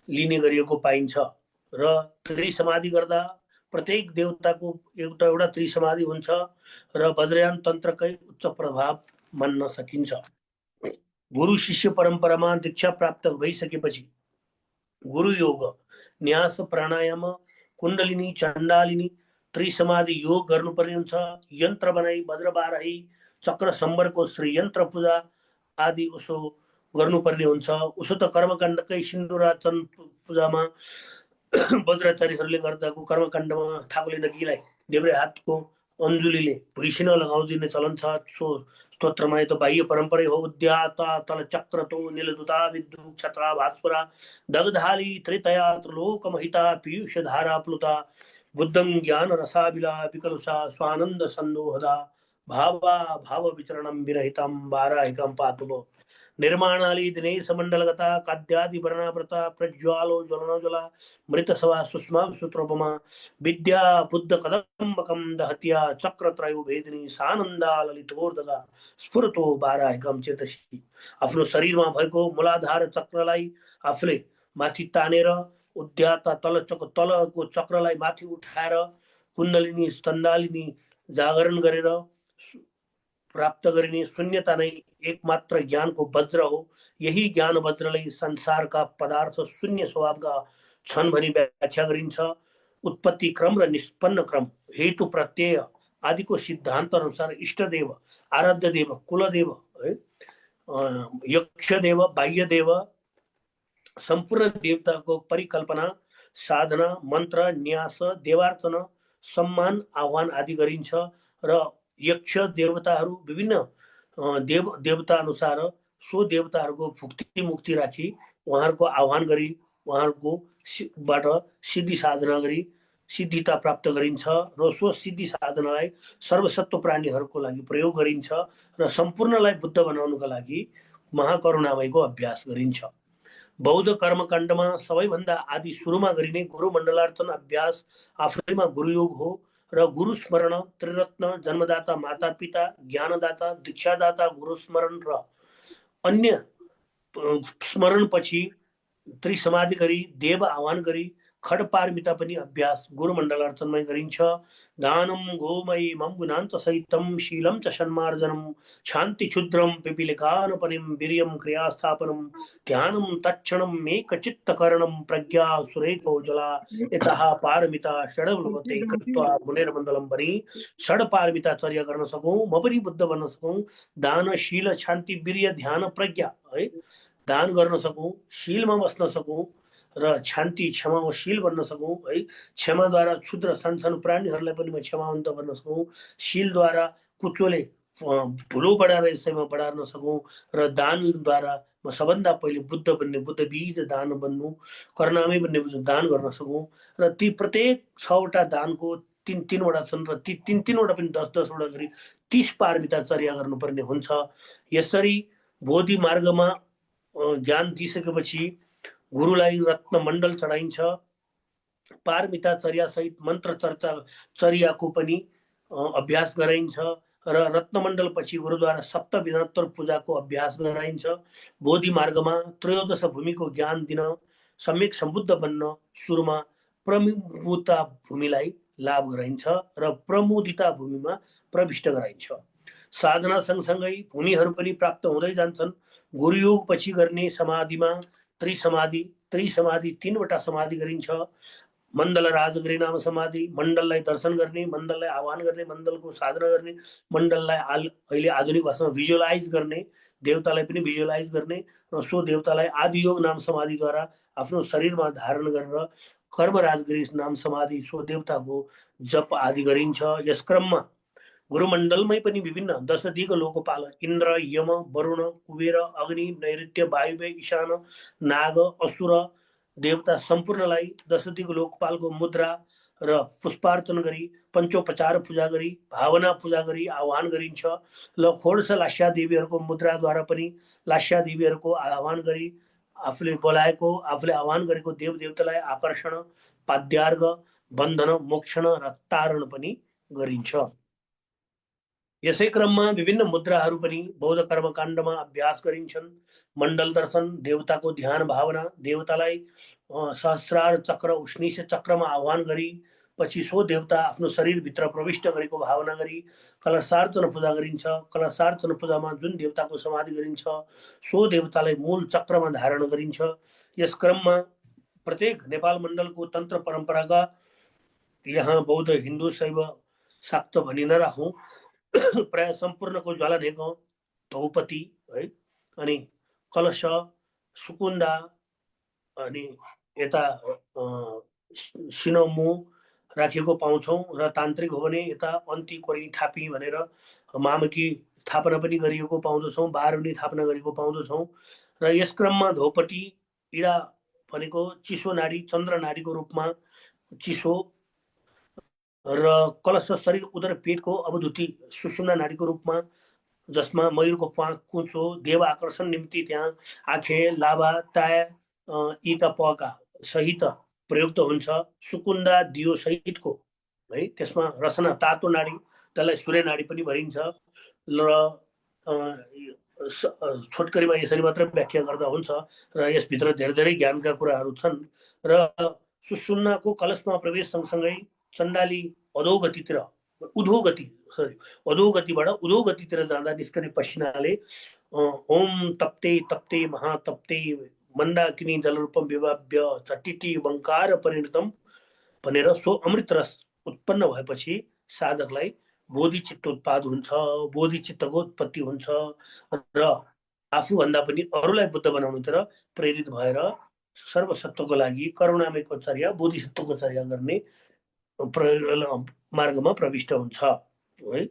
लिने गरिएको पाइन्छ र त्रिसमाधि गर्दा प्रत्येक देवताको एउटा त्रिसमाधि हुन्छ र वज्रयान तन्त्रकै उच्च प्रभाव मान्न सकिन्छ। गुरु शिष्य परम्परामा दीक्षा प्राप्त भइसकेपछि गुरु योग, न्यास, प्राणायाम, कुण्डलिनी, चण्डालिनी, त्रिसमाधि योग गर्नुपर्ने हुन्छ। यन्त्र बनाई वज्र बाराही, चक्र सम्बरको श्री यन्त्र पूजा आदि उसो गर्नुपर्ने हुन्छ। उसो त कर्मकाण्डकै सिन्दुराचन पूजामा वज्राचार्यहरूले गर्दाको कर्मकाण्डमा ठाकुरले नगीलाई देब्रे हातको अञ्जुलीले भुइँसिन लगाउँदिने चलन छ। सो स्तोत्रमा यो त बाह्य परम्परै हो। उद्याता तल चक्रतो नीलदूता विद्युत छत्रा भास्वरा दग्धाली त्रितया त्रिलोकमहिता पीयूष धारा प्लुता बुद्धं ज्ञान रसाबिला विकलुषा स्वानंद संदोहदा भावा भाव विचरणं विरहितं वाराहिकं पातुः निर्माणाली दिनेश मंडलगता काद्यादि वर्णाव्रता प्रज्वालो ज्वलनज्वला मृतसवा सुष्मा सूत्रोपमा विद्या बुद्ध कदम्बकं दहत्या चक्रत्रयो भेदिनी सानन्दा ललितोर्दगा स्फुरतो बाराहिकं चेतसी। आफ्नो शरीरमा भएको मूलाधार चक्रलाई आफूले माथि तानेर उद्याता तलको चक्रलाई माथि उठाएर कुण्डलिनी स्तन्दालिनी जागरण गरेर प्राप्त गरिने शून्यता नै एकमात्र ज्ञानको वज्र हो। यही ज्ञान वज्रले संसारका पदार्थ शून्य स्वभावका छन् भनी व्याख्या गरिन्छ। उत्पत्ति क्रम र निष्पन्न क्रम, हेतु प्रत्यय आदिको सिद्धान्त अनुसार इष्टदेव, आराध्य देव, कुलदेव, यक्षदेव, बाह्यदेव, सम्पूर्ण देवताको परिकल्पना, साधना, मन्त्र, न्यास, देवार्चन, सम्मान, आह्वान आदि गरिन्छ र यक्ष देवताहरू विभिन्न देवता अनुसार सो देवताहरूको भुक्ति मुक्ति राखी उहाँहरूको आह्वान गरी उहाँहरूकोबाट सिद्धि साधना गरी सिद्धिता प्राप्त गरिन्छ र सो सिद्धि साधनालाई सर्वसत्व प्राणीहरूको लागि प्रयोग गरिन्छ र सम्पूर्णलाई बुद्ध बनाउनका लागि महाकरुणामयको अभ्यास गरिन्छ। बौद्ध कर्मकाण्डमा सबैभन्दा आदि सुरुमा गरिने गुरु मण्डलार्चन अभ्यास आफैमा गुरुयोग हो र गुरु स्मरण, त्रिरत्न, जन्मदाता माता पिता, ज्ञानदाता, दीक्षादाता गुरु स्मरण र अन्य स्मरण पछि त्रिसमाधि गरी देव आह्वान गरी खडपारमिता पनि अभ्यास गुरु मण्डलार्चनमै गरिन्छ। दानं गोमयीमं गुणाञ्च सहितं शीलं च षण्मार्जनं शान्ति क्षुद्रं पिपीलिकानपनिं वीर्यं क्रियास्थापनं ध्यानं तत्क्षणं एकचित्तकरणं प्रज्ञा सुरेखोज्ज्वला यतः पारमिता षड्लवते कृत्वा मुनेर्मण्डलं पनि षड्पारमिता चर्या गर्न सकौँ, म पनि बुद्ध बन्न सकौँ। दान, शील, शान्ति, वीर्य, ध्यान, प्रज्ञा है दान गर्न सकौँ, शीलमा बस्न सकौँ र शान्ति क्षमाशील बन्न सकौँ है। क्षमाद्वारा क्षुद्र सानसानो प्राणीहरूलाई पनि म क्षमावन्त बन्न सकौँ। शीलद्वारा कुचोले धुलो बढाएर यसैमा बढार्न सकौँ र दानद्वारा म सबभन्दा पहिले बुद्ध बन्ने, बुद्ध बीज दान बन्नु, कर्णामी बन्ने दान गर्न सकौँ र ती प्रत्येक 6वटा दानको तीन-तीनवटा छन् र ती तीन-तीनवटा पनि 10-10वटा गरी 30 पारमिता चर्या गर्नुपर्ने हुन्छ। यसरी बोधि मार्गमा ज्ञान दिइसकेपछि गुरुलाई रत्न मण्डल चढाइन्छ। पारमिता चर्या सहित मन्त्र चर्चा चर्याको पनि अभ्यास गराइन्छ र रत्नमण्डलपछि गुरुद्वारा सप्तविधोत्तर पूजाको अभ्यास गराइन्छ। बोधि मार्गमा त्रयोदश भूमिको ज्ञान दिन, सम्यक सम्बुद्ध बन्न सुरुमा प्रमुदिता भूमिलाई लाभ गराइन्छ र प्रमुदिता भूमिमा प्रविष्ट गराइन्छ। साधना सँगसँगै भूमिहरू पनि प्राप्त हुँदै जान्छन्। गुरुयोग पछि गर्ने समाधिमा त्रिसमाधि 3वटा समाधि गरिन्छ। मण्डल राजगिरी नाम समाधि, मण्डललाई दर्शन गर्ने, मण्डललाई आह्वान गर्ने, मण्डलको साधना गर्ने, मण्डललाई अहिले आधुनिक भाषामा भिजुअलाइज गर्ने, देवतालाई पनि भिजुअलाइज गर्ने र सो देवतालाई आदियोग नाम समाधिद्वारा आफ्नो शरीरमा धारण गरेर कर्म राजगिरी नाम समाधि सो देवताको जप आदि गरिन्छ। यस क्रममा गुरुमण्डलमै पनि विभिन्न 10 दिग लोकपाल इन्द्र, यम, वरुण, कुबेर, अग्नि, नैऋत्य, वायुव्य, ईशान, नाग, असुर देवता सम्पूर्णलाई 10 दिग लोकपालको मुद्रा र पुष्पार्चन गरी पञ्चोपचार पूजा गरी भावना पूजा गरी आह्वान गरिन्छ। ल खोडस लास्या देवीहरूको मुद्राद्वारा पनि लास्या देवीहरूको आह्वान गरी आफूले बोलाएको आफूले आह्वान गरेको देव देवतालाई आकर्षण, पाद्यार्घ, बन्धन, मोक्षण र तारण पनि गरिन्छ। यसै क्रममा विभिन्न मुद्राहरू पनि बौद्ध कर्मकाण्डमा अभ्यास गरिन्छन्। मण्डल दर्शन, देवताको ध्यान भावना, देवतालाई सहस्रार चक्र उष्णीश चक्रमा आह्वान गरी पछि सो देवता आफ्नो शरीरभित्र प्रविष्ट गरेको भावना गरी कलशार्चन पूजा गरिन्छ। कलशार्चन पूजामा जुन देवताको समाधि गरिन्छ सो देवतालाई मूल चक्रमा धारण गरिन्छ। यस क्रममा प्रत्येक नेपाल मण्डलको तन्त्र परम्पराका यहाँ बौद्ध, हिन्दू, शैव, शाक्त भनि नराखौँ, प्राय सम्पूर्णको ज्वालाढेक, धौपती है, अनि कलश, सुकुन्दा, अनि यता सिनमु राखेको पाउँछौँ र तान्त्रिक हो भने यता अन्ती कोरी थापी भनेर मामकी थापना पनि गरिएको पाउँदछौँ, बारुनी थापना गरेको पाउँदछौँ। र यस क्रममा धौपटी इडा भनेको चिसो नाडी, चन्द्र नाडीको रूपमा चिसो र कलश शरीर उदर पेटको अवधुति सुषुम्ना नाडीको रूपमा जसमा मयूरको प्वाख कुचो देव आकर्षण निम्ति त्यहाँ आँखे, लाभा, ताय, यीका पका सहित प्रयुक्त हुन्छ। सुकुन्दा दियो सहितको है, त्यसमा रसना तातो नाडी, त्यसलाई सूर्य नाडी पनि भनिन्छ र छोटकरीमा यसरी मात्र व्याख्या गर्दा हुन्छ र यसभित्र धेरै धेरै ज्ञानका कुराहरू छन्। र सुषुम्नाको कलशमा प्रवेश सँगसँगै चण्डाली अधोगतितिर अधोगतिबाट उधोगतितिर जाँदा निस्कने पसिनाले ओम तप्ते तप्ते महातप्ते मन्दाकिनी जलरूपम विभाव्य चटिटी बङ्कार परिणतम भनेर सो अमृत रस उत्पन्न भएपछि साधकलाई बोधिचित्त उत्पाद हुन्छ, बोधिचित्तको उत्पत्ति हुन्छ र आफूभन्दा पनि अरूलाई बुद्ध बनाउनुतिर प्रेरित भएर सर्वसत्वको लागि करुणामयको चर्या, बोधिसत्वको चर्या गर्ने मार्गमा प्रविष्ट हुन्छ है।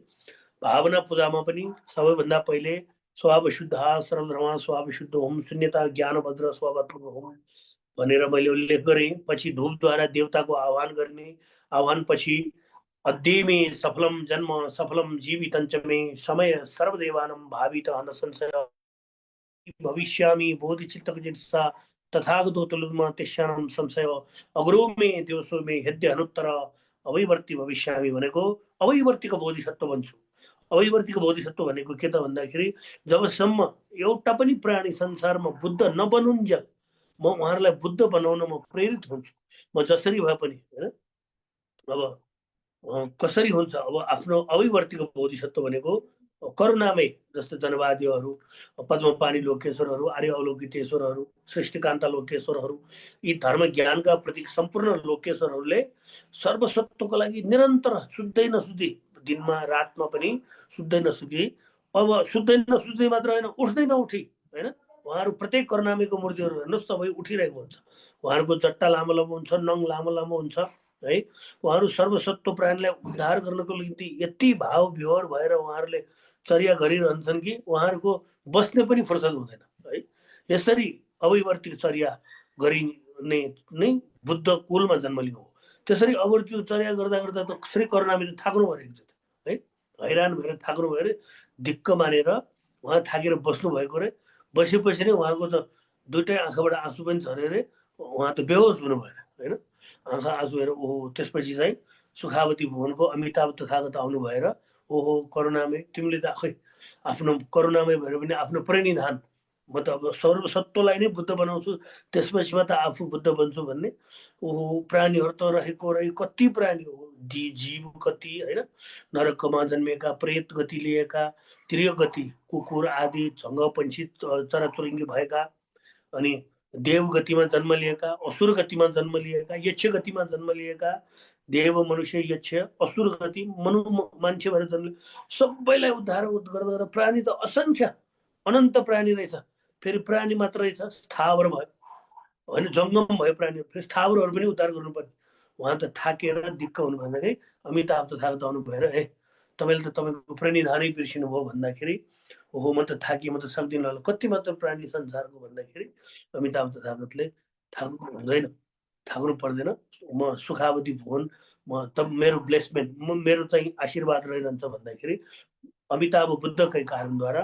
भावना पूजामा पनि सबैभन्दा पहिले स्वभाव शुद्ध सर्वधर्म स्वभाव शुद्ध होम शून्यता ज्ञान वज्र स्वभाव होम भनेर मैले उल्लेख गरेँ। पछि धूपद्वारा देवताको आह्वान गर्ने, आह्वान पछि अद्यमे सफलम जन्म सफलम जीवितञ्च मे समय सर्वदेवानं भावित न संशय भविष्यामि बोधिचित्तक जित्सा तथागतो तुलुमा तेस्यानां संशय अग्रो मे दिवसो मे हृदय अनुत्तर अवैवर्ती भविष्यामि भनेको अवैवर्तीको बोधिसत्व बन्छु। अवैवर्तीको बोधिसत्व भनेको के त भन्दाखेरि जबसम्म एउटा पनि प्राणी संसारमा बुद्ध नबनुन्जेल म उहाँहरूलाई बुद्ध बनाउन म प्रेरित हुन्छु। म जसरी भए पनि हैन, अब कसरी हुन्छ, अब आफ्नो अवैवर्तीको बोधिसत्व भनेको करुणामय जस्तो जनवादीहरू, पद्मपानी लोकेश्वरहरू, आर्य अवलोकितेश्वरहरू, सृष्टिकान्ता लोकेश्वरहरू, यी धर्म ज्ञानका प्रतीक सम्पूर्ण लोकेश्वरहरूले सर्वसत्वको लागि निरन्तर सुत्दै नसुती दिनमा रातमा पनि सुत्दै नसुती, अब सुत्दै नसुती मात्र होइन उठ्दै नउठी होइन, उहाँहरू प्रत्येक करुणामयको मूर्तिहरू हेर्नुहोस् सबै उठिरहेको हुन्छ। उहाँहरूको जट्टा लामो लामो हुन्छ, नङ लामो लामो हुन्छ है। उहाँहरू सर्वसत्व प्राणीलाई उद्धार गर्नको निम्ति यति भाव विभोर भएर उहाँहरूले चर्या गरिरहन्छन् कि उहाँहरूको बस्ने पनि फुर्सद हुँदैन है। यसरी अवैवर्तिक चर्या गरिने नै बुद्ध कुलमा जन्म लिनु हो। त्यसरी अवैवर्तिक चर्या गर्दा गर्दा त श्री करुणामयले थाक्नु भएको छ है, हैरान भएर थाक्नु भयो अरे, दिक्क मानेर उहाँ थाकेर बस्नु भएको रे। बसेपछि नै उहाँको त दुइटै आँखाबाट आँसु पनि झऱ्यो अरे, उहाँ त बेहोस हुनु भएर होइन, आँखा आँसु भएर ओहो। त्यसपछि चाहिँ सुखावती भुवनको अमिताभ तथागत आउनु भएर ओहो करुणामय तिमीले त खै आफ्नो करुणामय भएर पनि आफ्नो प्रणिधान म त अब सर्वसत्वलाई नै बुद्ध बनाउँछु त्यसपछि म त आफू बुद्ध बन्छु भन्ने ओहो प्राणीहरू त रहेको रहे कति प्राणी हो जीव कति होइन नरकमा जन्मिएका प्रेत गति लिएका तिर्य गति कुकुर आदि झङ्ग पंक्षी चराचुरुङ्गी भएका अनि देव गतिमा जन्म लिएका असुर गतिमा जन्म लिएका यक्ष गतिमा जन्म लिएका देव मनुष्य यक्ष असुर गति मान्छे भएर जन्म सबैलाई उद्धार गर्दा प्राणी त असङ्ख्य अनन्त प्राणी रहेछ फेरि प्राणी मात्र रहेछ स्थावर भयो होइन जङ्गम भयो प्राणी फेरि स्थावरहरू पनि उद्धार गर्नुपर्ने उहाँ त थाकेर दिक्क हुनु भन्दाखेरि अमिताभ त थाहा आउनु भएर ए तपाईँले त तपाईँको प्रणिधानै बिर्सिनु भयो भन्दाखेरि ओहो म त थाकेँ म त सक्दिनँ होला कति मात्र प्राणी संसारको भन्दाखेरि अमिताभ तथागतले थाक्नु हुँदैन थाक्नु पर्दैन म सुखावती भुवन म त मेरो ब्लेसमेन्ट मेरो चाहिँ आशीर्वाद रहिरहन्छ भन्दाखेरि अमिताभ बुद्धकै कारणद्वारा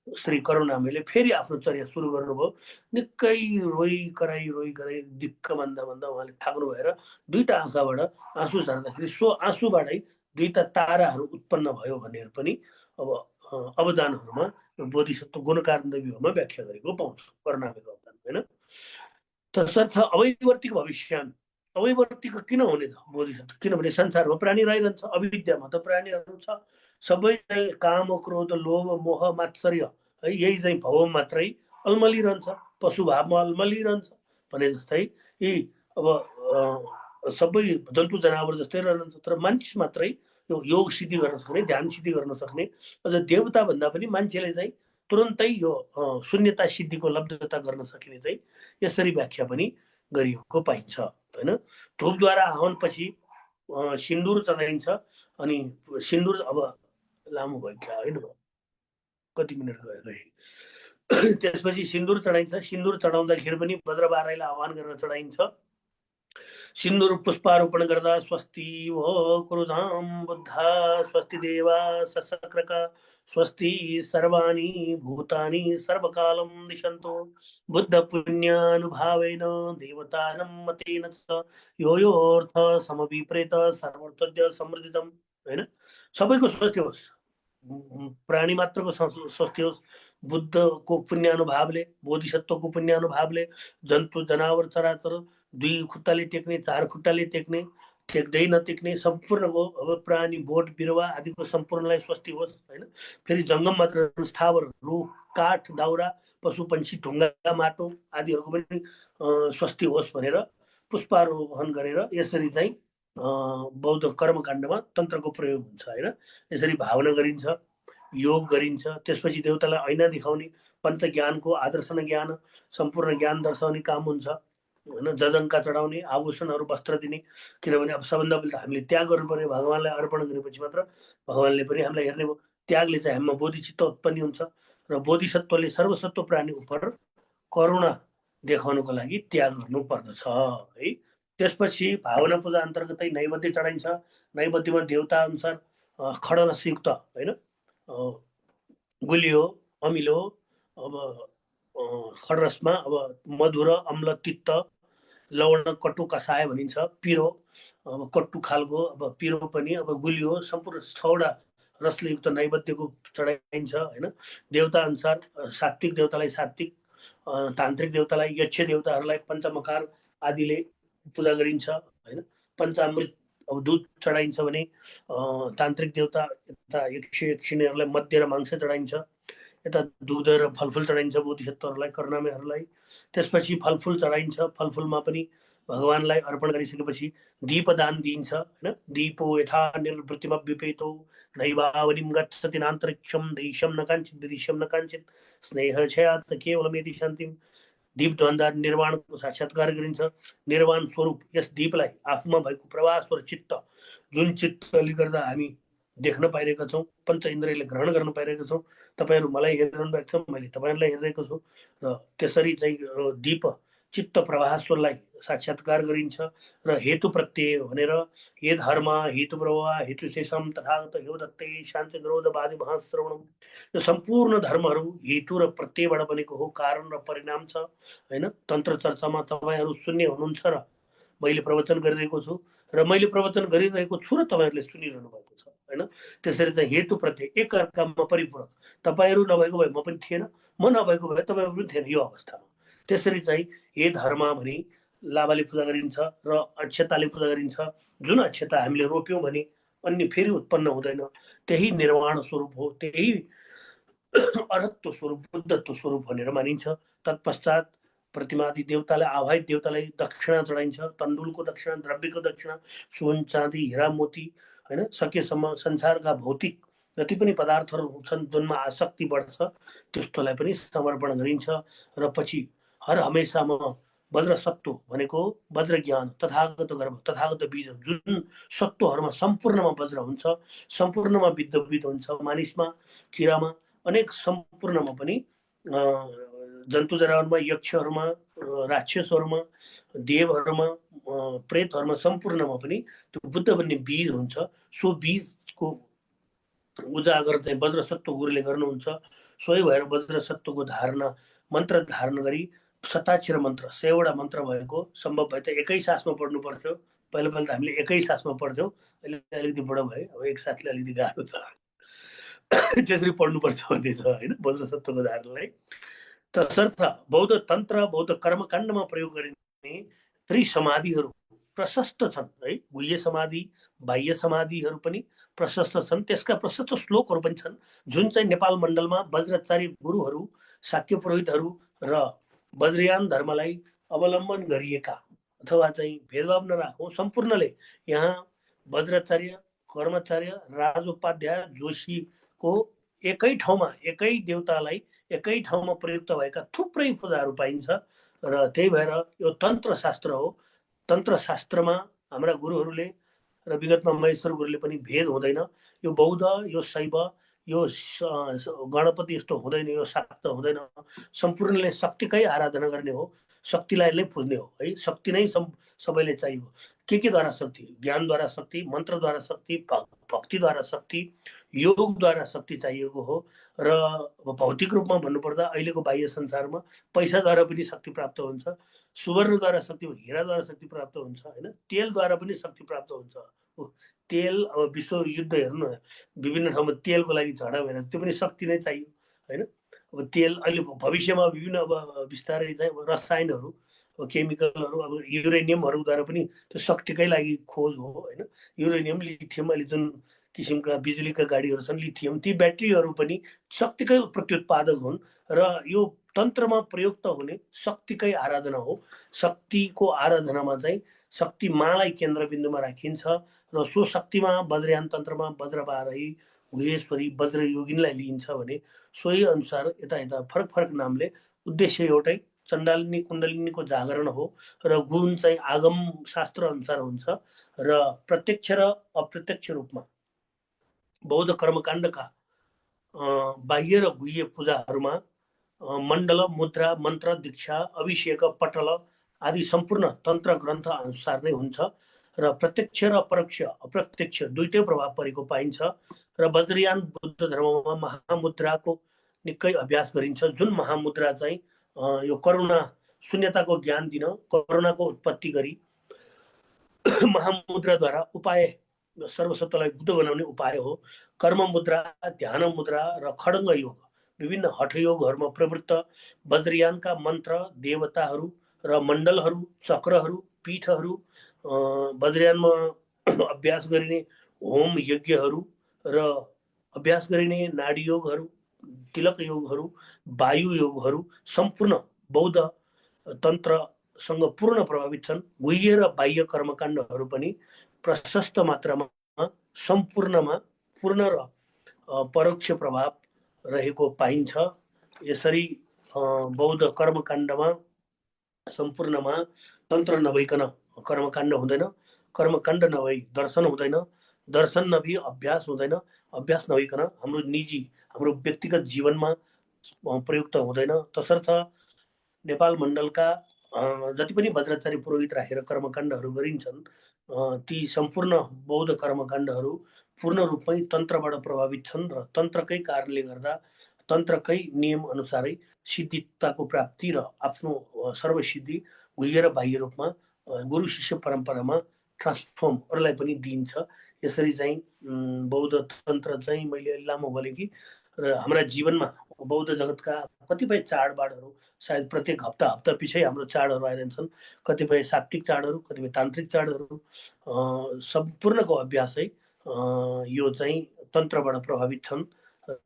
श्री करुणामयले फेरि आफ्नो चर्या सुरु गर्नुभयो निकै रोइ कराई दिक्क भन्दा भन्दा उहाँले थाक्नु भएर दुईटा आँखाबाट आँसु झर्दाखेरि सो आँसुबाटै दुईटा ताराहरू उत्पन्न भयो भनेर पनि अब अवदानहरूमा बोधिसत्व गुणकारण व्यूहमा व्याख्या गरेको पाउँछौँ करुणामयको अवदान होइन तसर्थ अवैवर्तिक भविष्यान अवैवर्तिक किन हुने त बोधिसत्व किनभने संसारमा प्राणी रहिरहन्छ अविद्यामा त प्राणीहरू छ सबै काम क्रोध लोभ मोह मात्सर्य है यही चाहिँ भव मात्रै अल्मलिरहन्छ पशुभावमा अल्मलिरहन्छ भने जस्तै यी अब सबै जन्तु जनावर जस्तै रहन्छ तर मानिस मात्रै यो योग सिद्धि गर्न सक्ने ध्यान सिद्धि गर्न सक्ने अझ देवता भन्दा पनि मान्छेले चाहिँ तुरन्तै यो शून्यता सिद्धिको लब्धता गर्न सकिने चाहिँ यसरी व्याख्या पनि गरिएको पाइन्छ होइन धूपद्वारा हवनपछि सिन्दुर चढाइन्छ अनि सिन्दुर अब लामो भयो क्या होइन कति मिनट गयो त्यसपछि सिन्दुर चढाइन्छ सिन्दुर चढाउँदाखेरि पनि वज्रबाराईलाई आह्वान गरेर चढाइन्छ सिन्दुर पुष्पारोपण गर्दा स्वस्ति भो कुरुधाम बुद्धा स्वस्ति देवा सशक्रक स्वस्ति सर्वाणि भूतानि सर्वकालं दिशन्तु बुद्ध पुण्यानुभावेन देवतानं मतेन च यो योऽर्थ समभिप्रेत सर्वर्थद्य समृद्धितम हैन सबैको स्वस्ति होस् प्राणी मात्रको स्वस्ति होस् बुद्धको पुण्यानुभावले बोधिसत्वको पुण्यानुभावले जन्तु जनावर चराचर दुई खुट्टाले टेक्ने चार खुट्टाले टेक्ने टेक्दै नटेक्ने सम्पूर्णको अब प्राणी बोट बिरुवा आदिको सम्पूर्णलाई स्वस्ति होस् होइन फेरि जङ्गम मात्र स्थावर रुख काठ दाउरा पशु पंक्षी ढुङ्गा माटो आदिहरूको पनि स्वस्ति होस् भनेर पुष्पारोहण गरेर यसरी चाहिँ बौद्ध कर्मकाण्डमा तन्त्रको प्रयोग हुन्छ होइन यसरी भावना गरिन्छ योग गरिन्छ त्यसपछि देवतालाई ऐना देखाउने पञ्चज्ञानको आदर्शन ज्ञान सम्पूर्ण ज्ञान दर्शाउने काम हुन्छ होइन जजङ्का चढाउने आभूषणहरू वस्त्र दिने किनभने अब सबभन्दा पहिले त हामीले त्याग गर्नु पर्यो भगवान्लाई अर्पण गरेपछि मात्र भगवान्ले पनि हामीलाई हेर्ने भयो त्यागले चाहिँ हामीमा बोधिचित्त उत्पन्न हुन्छ र बोधिसत्वले सर्वसत्व प्राणी उप करुणा देखाउनको लागि त्याग गर्नु पर्दछ है त्यसपछि भावना पूजा अन्तर्गतै नैवेद्य चढाइन्छ नैवेद्यमा देवता अनुसार खडरसयुक्त होइन गुलियो अमिलो अब खडरसमा अब मधुर अम्ल तिक्त लवण कटु कसाय भनिन्छ पिरो अब कट्टु खालको अब पिरो पनि अब गुलियो सम्पूर्ण 6वटा रसले युक्त नैवेद्यको चढाइन्छ होइन देवता अनुसार सात्विक देवतालाई सात्विक तान्त्रिक देवतालाई यक्ष देवताहरूलाई पञ्चमकार आदिले पूजा गरिन्छ होइन पञ्चामृत अब दुध चढाइन्छ भने तान्त्रिक देवता यता यक्ष यक्षिणीहरूलाई मध्य र मांस चढाइन्छ यता दुध र फलफुल चढाइन्छ बोधिसत्वहरूलाई करुणामयहरूलाई त्यसपछि फलफुल चढाइन्छ फलफुलमा पनि भगवान्लाई अर्पण गरिसकेपछि दीपदान दिइन्छ होइन दीपो यथा निर्वृत्तिमा विपेतो नैवावनिं गच्छति नान्तरिक्षं देशं न काञ्चित् विदिशं न काञ्चित् स्नेहक्षयात् केवलमेति शान्तिं दीपद्वारा निर्वाणको साक्षात्कार गरिन्छ निर्वाण स्वरूप यस दीपलाई आफूमा भएको प्रवास र चित्त जुन चित्तले गर्दा हामी देख्न पाइरहेका छौँ पञ्च इन्द्रियले ग्रहण गर्न पाइरहेका छौँ तपाईँहरू मलाई हेरिरहनु भएको छ मैले तपाईँहरूलाई हेरिरहेको छु र त्यसरी चाहिँ दीप चित्त प्रवासलाई साक्षात्कार गरिन्छ र हेतु प्रत्यय भनेर हे धर्म हेतु प्रवाह हेतु शेषम तथागत ह्यो दत्ते शान्ति निरोध बाधि महाश्रवणम यो सम्पूर्ण धर्महरू हेतु र प्रत्ययबाट बनेको हो कारण र परिणाम छ होइन तन्त्र चर्चामा तपाईँहरू सुन्ने हुनुहुन्छ र मैले प्रवचन गरिरहेको छु र मैले प्रवचन गरिरहेको छु र तपाईँहरूले सुनिरहनु भएको छ होइन। त्यसरी चाहिँ हेतु प्रत्यय एकअर्कामा परिपूरक, तपाईँहरू नभएको भए म पनि थिएन, म नभएको भए तपाईँहरू पनि थिएन यो अवस्थामा। त्यसरी चाहिँ हे धर्म भनी लाभाले पूजा गरिन्छ र अक्षताले पूजा गरिन्छ। जुन अक्षता हामीले रोप्यौँ भने अन्य फेरि उत्पन्न हुँदैन, त्यही निर्वाण स्वरूप हो, त्यही अरहत्व स्वरूप बुद्धत्व स्वरूप भनेर मानिन्छ। तत्पश्चात प्रतिमादि देवतालाई आवाहित देवतालाई दक्षिणा चढाइन्छ, तण्डुलको दक्षिणा, द्रव्यको दक्षिणा, सुन चाँदी हिरा मोती होइन, सकेसम्म संसारका भौतिक जति पनि पदार्थहरू छन् जुनमा आसक्ति बढ्छ त्यस्तोलाई पनि समर्पण गरिन्छ। र पछि हर हमेसामा वज्र सत्व भनेको वज्र ज्ञान, तथागत गर्भ, तथागत बीज, जुन सत्वहरूमा सम्पूर्णमा वज्र हुन्छ, सम्पूर्णमा विद्युत हुन्छ, मानिसमा, किरामा, अनेक सम्पूर्णमा पनि जन्तु जनावरमा, यक्षहरूमा, राक्षसहरूमा, देवहरूमा, प्रेतहरूमा, सम्पूर्णमा पनि त्यो बुद्ध भन्ने बीज हुन्छ। सो बीजको उजागर चाहिँ वज्र सत्व गुरुले गर्नुहुन्छ। सोही भएर वज्र सत्वको धारणा मन्त्र धारण गरी 27 मन्त्र 100वटा मन्त्र भएको, सम्भव भए त एकै सासमा पढ्नु पर्थ्यो। पहिला पहिला त हामीले एकै सासमा पढ्थ्यौँ, अहिले अलिकति बुढो भयो, अब एक साथले अलिकति गाह्रो छ। त्यसरी पढ्नुपर्छ भन्ने छ होइन वज्र सत्वको धारणालाई। तसर्थ बौद्ध तन्त्र बौद्ध कर्मकाण्डमा प्रयोग गरिने त्रिसमाधिहरू प्रशस्त छन् है। गुह्य समाधि, बाह्य समाधिहरू पनि प्रशस्त छन्। त्यसका प्रशस्त श्लोकहरू पनि छन् जुन चाहिँ नेपाल मण्डलमा वज्राचार्य गुरुहरू, शाक्य पुरोहितहरू र वज्रयान धर्मलाई अवलम्बन गरिएका अथवा चाहिँ भेदभाव नराखौँ, सम्पूर्णले यहाँ वज्राचार्य, कर्माचार्य, राजोपाध्याय, जोशीको एकै ठाउँमा एकै देवतालाई एकै ठाउँमा प्रयुक्त भएका थुप्रै पूजाहरू पाइन्छ। र त्यही भएर यो तन्त्र शास्त्र हो। तन्त्र शास्त्रमा हाम्रा गुरुहरूले र विगतमा महेश्वर गुरुले पनि भेद हुँदैन। यो बौद्ध, यो शैव, यो गणपति यस्तो हुँदैन, यो शाक्त हुँदैन। सम्पूर्णले शक्तिकै आराधना गर्ने हो, शक्तिलाई नै पुज्ने हो है। शक्ति नै सबैले चाहियो। के द्वारा शक्ति? ज्ञानद्वारा शक्ति, मन्त्रद्वारा शक्ति, भक्तिद्वारा शक्ति, योगद्वारा शक्ति चाहिएको हो। र भौतिक रूपमा भन्नुपर्दा अहिलेको बाह्य संसारमा पैसाद्वारा पनि शक्ति प्राप्त हुन्छ, सुवर्णद्वारा शक्ति, हिराद्वारा शक्ति प्राप्त हुन्छ होइन, तेलद्वारा पनि शक्ति प्राप्त हुन्छ। तेल अब विश्व युद्ध हेर्नु न, विभिन्न ठाउँमा तेलको लागि झगडा भएर त्यो पनि शक्ति नै चाहियो होइन। अब तेल अहिले भविष्यमा विभिन्न अब बिस्तारै चाहिँ अब रसायनहरू, केमिकलहरू, अब युरेनियमहरूद्वारा पनि त्यो शक्तिकै लागि खोज हो होइन। युरेनियम, लिथियम, अहिले जुन किसिमका बिजुलीका गाडीहरू छन्, लिथियम, ती ब्याट्रीहरू पनि शक्तिकै प्रत्युत्पादक हुन्। र यो तन्त्रमा प्रयुक्त हुने शक्तिकै आराधना हो। शक्तिको आराधनामा चाहिँ शक्ति मालाई केन्द्रबिन्दुमा राखिन्छ र सो शक्तिमा वज्रयान तन्त्रमा वज्रबाराही, गुहेश्वरी, वज्रयोगिनीलाई लिइन्छ भने सोही अनुसार यता यता फरक फरक नामले उद्देश्य एउटै, चण्डालिनी कुण्डलिनीको जागरण हो। र गुण चाहिँ आगम शास्त्र अनुसार हुन्छ र प्रत्यक्ष र अप्रत्यक्ष रूपमा बौद्ध कर्मकाण्डका बाह्य र गुह्य पूजाहरूमा मण्डल, मुद्रा, मन्त्र, दीक्षा, अभिषेक, पटल आदि सम्पूर्ण तन्त्र ग्रन्थ अनुसार नै हुन्छ। र प्रत्यक्ष र परोक्ष अप्रत्यक्ष दुईटै प्रभाव परेको पाइन्छ। र वज्रयान बुद्ध धर्ममा महामुद्राको निकै अभ्यास गरिन्छ, जुन महामुद्रा चाहिँ यो करुणा, शून्यताको ज्ञान दिन, करुणाको उत्पत्ति गरी महामुद्राद्वारा उपाय, सर्वसत्वलाई बुद्ध बनाउने उपाय हो। कर्म मुद्रा, ध्यान मुद्रा र खड्ग योग, विभिन्न हठयोगहरूमा प्रवृत्त वज्रयानका मन्त्र, देवताहरू र मण्डलहरू, चक्रहरू, पीठहरू, वज्रयानमा अभ्यास गरिने होम यज्ञहरू र अभ्यास गरिने नाडी योगहरू, तिलक योगहरू, वायु योगहरू सम्पूर्ण बौद्ध तन्त्रसँग पूर्ण प्रभावित छन्। गुह्य र बाह्य कर्मकाण्डहरू पनि प्रशस्त मात्रामा सम्पूर्णमा पूर्ण र परोक्ष प्रभाव रहेको पाइन्छ। यसरी बौद्ध कर्मकाण्डमा सम्पूर्णमा तन्त्र नभइकन कर्मकाण्ड हुँदैन, कर्मकाण्ड नभई दर्शन हुँदैन, दर्शन नभई अभ्यास हुँदैन, अभ्यास नभइकन हाम्रो निजी, हाम्रो व्यक्तिगत जीवनमा प्रयुक्त हुँदैन। तसर्थ नेपाल मण्डलका जति पनि वज्राचार्य पुरोहित राखेर कर्मकाण्डहरू गरिन्छन्, ती सम्पूर्ण बौद्ध कर्मकाण्डहरू पूर्ण रूपमै तन्त्रबाट प्रभावित छन् र तन्त्रकै कारणले गर्दा तन्त्रकै नियम अनुसारै सिद्धिताको प्राप्ति र आफ्नो सर्वसिद्धि गुह्य र बाह्य रूपमा गुरु शिष्य परम्परामा ट्रान्सफर्म अरूलाई पनि दिइन्छ। यसरी चाहिँ बौद्ध तन्त्र चाहिँ मैले लामो बोलेँ कि र हाम्रा जीवनमा बौद्ध जगतका कतिपय चाडबाडहरू सायद प्रत्येक हप्ता हप्ता पछि हाम्रो चाडहरू आइरहन्छन्। कतिपय साप्ताहिक चाडहरू, कतिपय तान्त्रिक चाडहरू, सम्पूर्णको अभ्यासै यो चाहिँ तन्त्रबाट प्रभावित छन्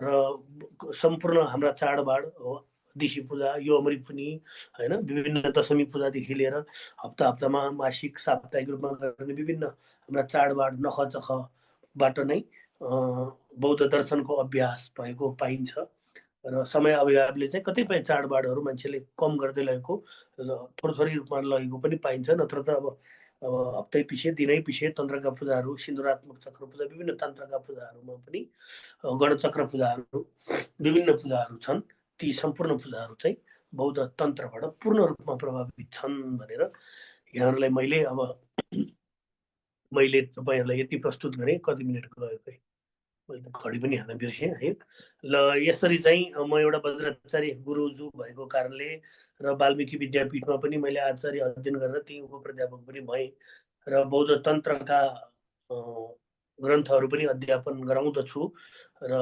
र सम्पूर्ण हाम्रा चाडबाड हो दिशी पूजा, यो पनि होइन, विभिन्न दशमी पूजादेखि लिएर हप्ता हप्तामा मासिक साप्ताहिक रूपमा गर्ने विभिन्न हाम्रा चाडबाड नखचखबाट नै बौद्ध दर्शनको अभ्यास भएको पाइन्छ र समय अभावले चाहिँ कतिपय चाडबाडहरू मान्छेले कम गर्दै लगेको र थोरै रूपमा लगेको पनि पाइन्छ। नत्र त अब हप्तै पछि दिनै पछि तन्त्रका पूजाहरू, सिन्दुरात्मक चक्र पूजा, विभिन्न तन्त्रका पूजाहरूमा पनि गणचक्र पूजाहरू, विभिन्न पूजाहरू छन्। ती सम्पूर्ण पूजाहरू चाहिँ बौद्ध तन्त्रबाट पूर्ण रूपमा प्रभावित छन् भनेर यहाँहरूलाई मैले तपाईँहरूलाई यति प्रस्तुत गरेँ। कति मिनट गयो खै, मैले त घडी पनि हाल्न बिर्सेँ है। ल यसरी चाहिँ म एउटा वज्राचार्य गुरुजू भएको कारणले र वाल्मिकी विद्यापीठमा पनि मैले आचार्य अध्ययन गरेर त्यही उपप्राध्यापक पनि भएँ र बौद्ध तन्त्रका ग्रन्थहरू पनि अध्यापन गराउँदछु र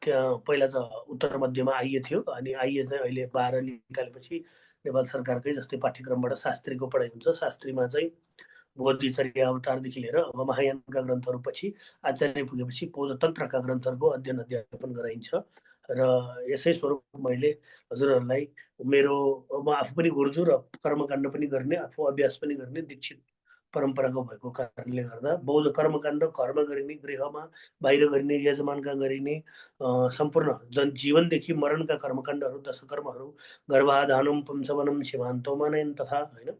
त्यहाँ पहिला त उत्तर मध्यमा आइए थियो, अनि आइए चाहिँ अहिले 12 निकालेपछि नेपाल सरकारकै जस्तै पाठ्यक्रमबाट शास्त्रीको पढाइ हुन्छ। शास्त्रीमा चाहिँ बोधिचर्या अवतारदेखि लिएर अब महायानका ग्रन्थहरू पछि आचार्य पुगेपछि बौद्ध तन्त्रका ग्रन्थहरूको अध्ययन अध्यापन गराइन्छ र यसै स्वरूप मैले हजुरहरूलाई मेरो म आफू पनि गुरुजु र कर्मकाण्ड पनि गर्ने, आफू अभ्यास पनि गर्ने दीक्षित परम्पराको भएको कारणले गर्दा बौद्ध कर्मकाण्ड घरमा गरिने, गृहमा बाहिर गरिने, यजमानका गरिने सम्पूर्ण जीवनदेखि मरणका कर्मकाण्डहरू, दशकर्महरू, गर्भाधानम पुंसवनम सीमान्तोमनयन तथा होइन,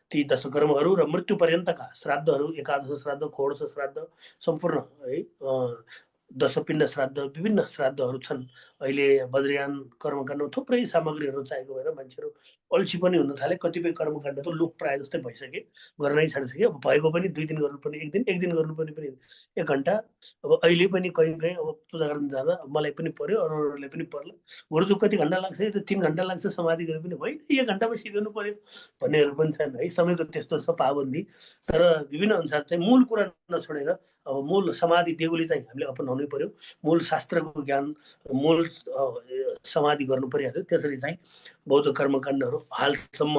ती दशकर्महरू र मृत्यु पर्यन्तका श्राद्धहरू, एकादश श्राद्ध, षोडश श्राद्ध, सम्पूर्ण है, दशपिण्ड श्राद्ध, विभिन्न श्राद्धहरू छन्। अहिले वज्रयान कर्मकाण्डमा थुप्रै सामग्रीहरू चाहिएको भएर मान्छेहरू अल्छी पनि हुन थाले। कतिपय कर्मकाण्ड त लुप प्रायः जस्तै भइसके, गर्नै छाडिसके। अब भएको पनि 2 दिन गर्नुपर्ने, एक दिन गर्नुपर्ने पनि 1 घन्टा। अब अहिले पनि कहीँ कहीँ अब पूजा गर्न जाँदा मलाई पनि पर्यो, अरूले पनि पर्ला, गुरुजु कति घन्टा लाग्छ? यो त 3 घन्टा लाग्छ समाधि गरे पनि, होइन 1 घन्टामा सिद्धिनु पर्यो भन्नेहरू पनि छन् है। समयको त्यस्तो छ पाबन्दी। तर विभिन्न अनुसार चाहिँ मूल कुरा नछोडेर अब मूल समाधि देगुली चाहिँ हामीले अपनाउनै पर्यो। मूल शास्त्रको ज्ञान, मूल समाधि गर्नु परिहाल्यो। त्यसरी चाहिँ बौद्ध कर्मकाण्डहरू हालसम्म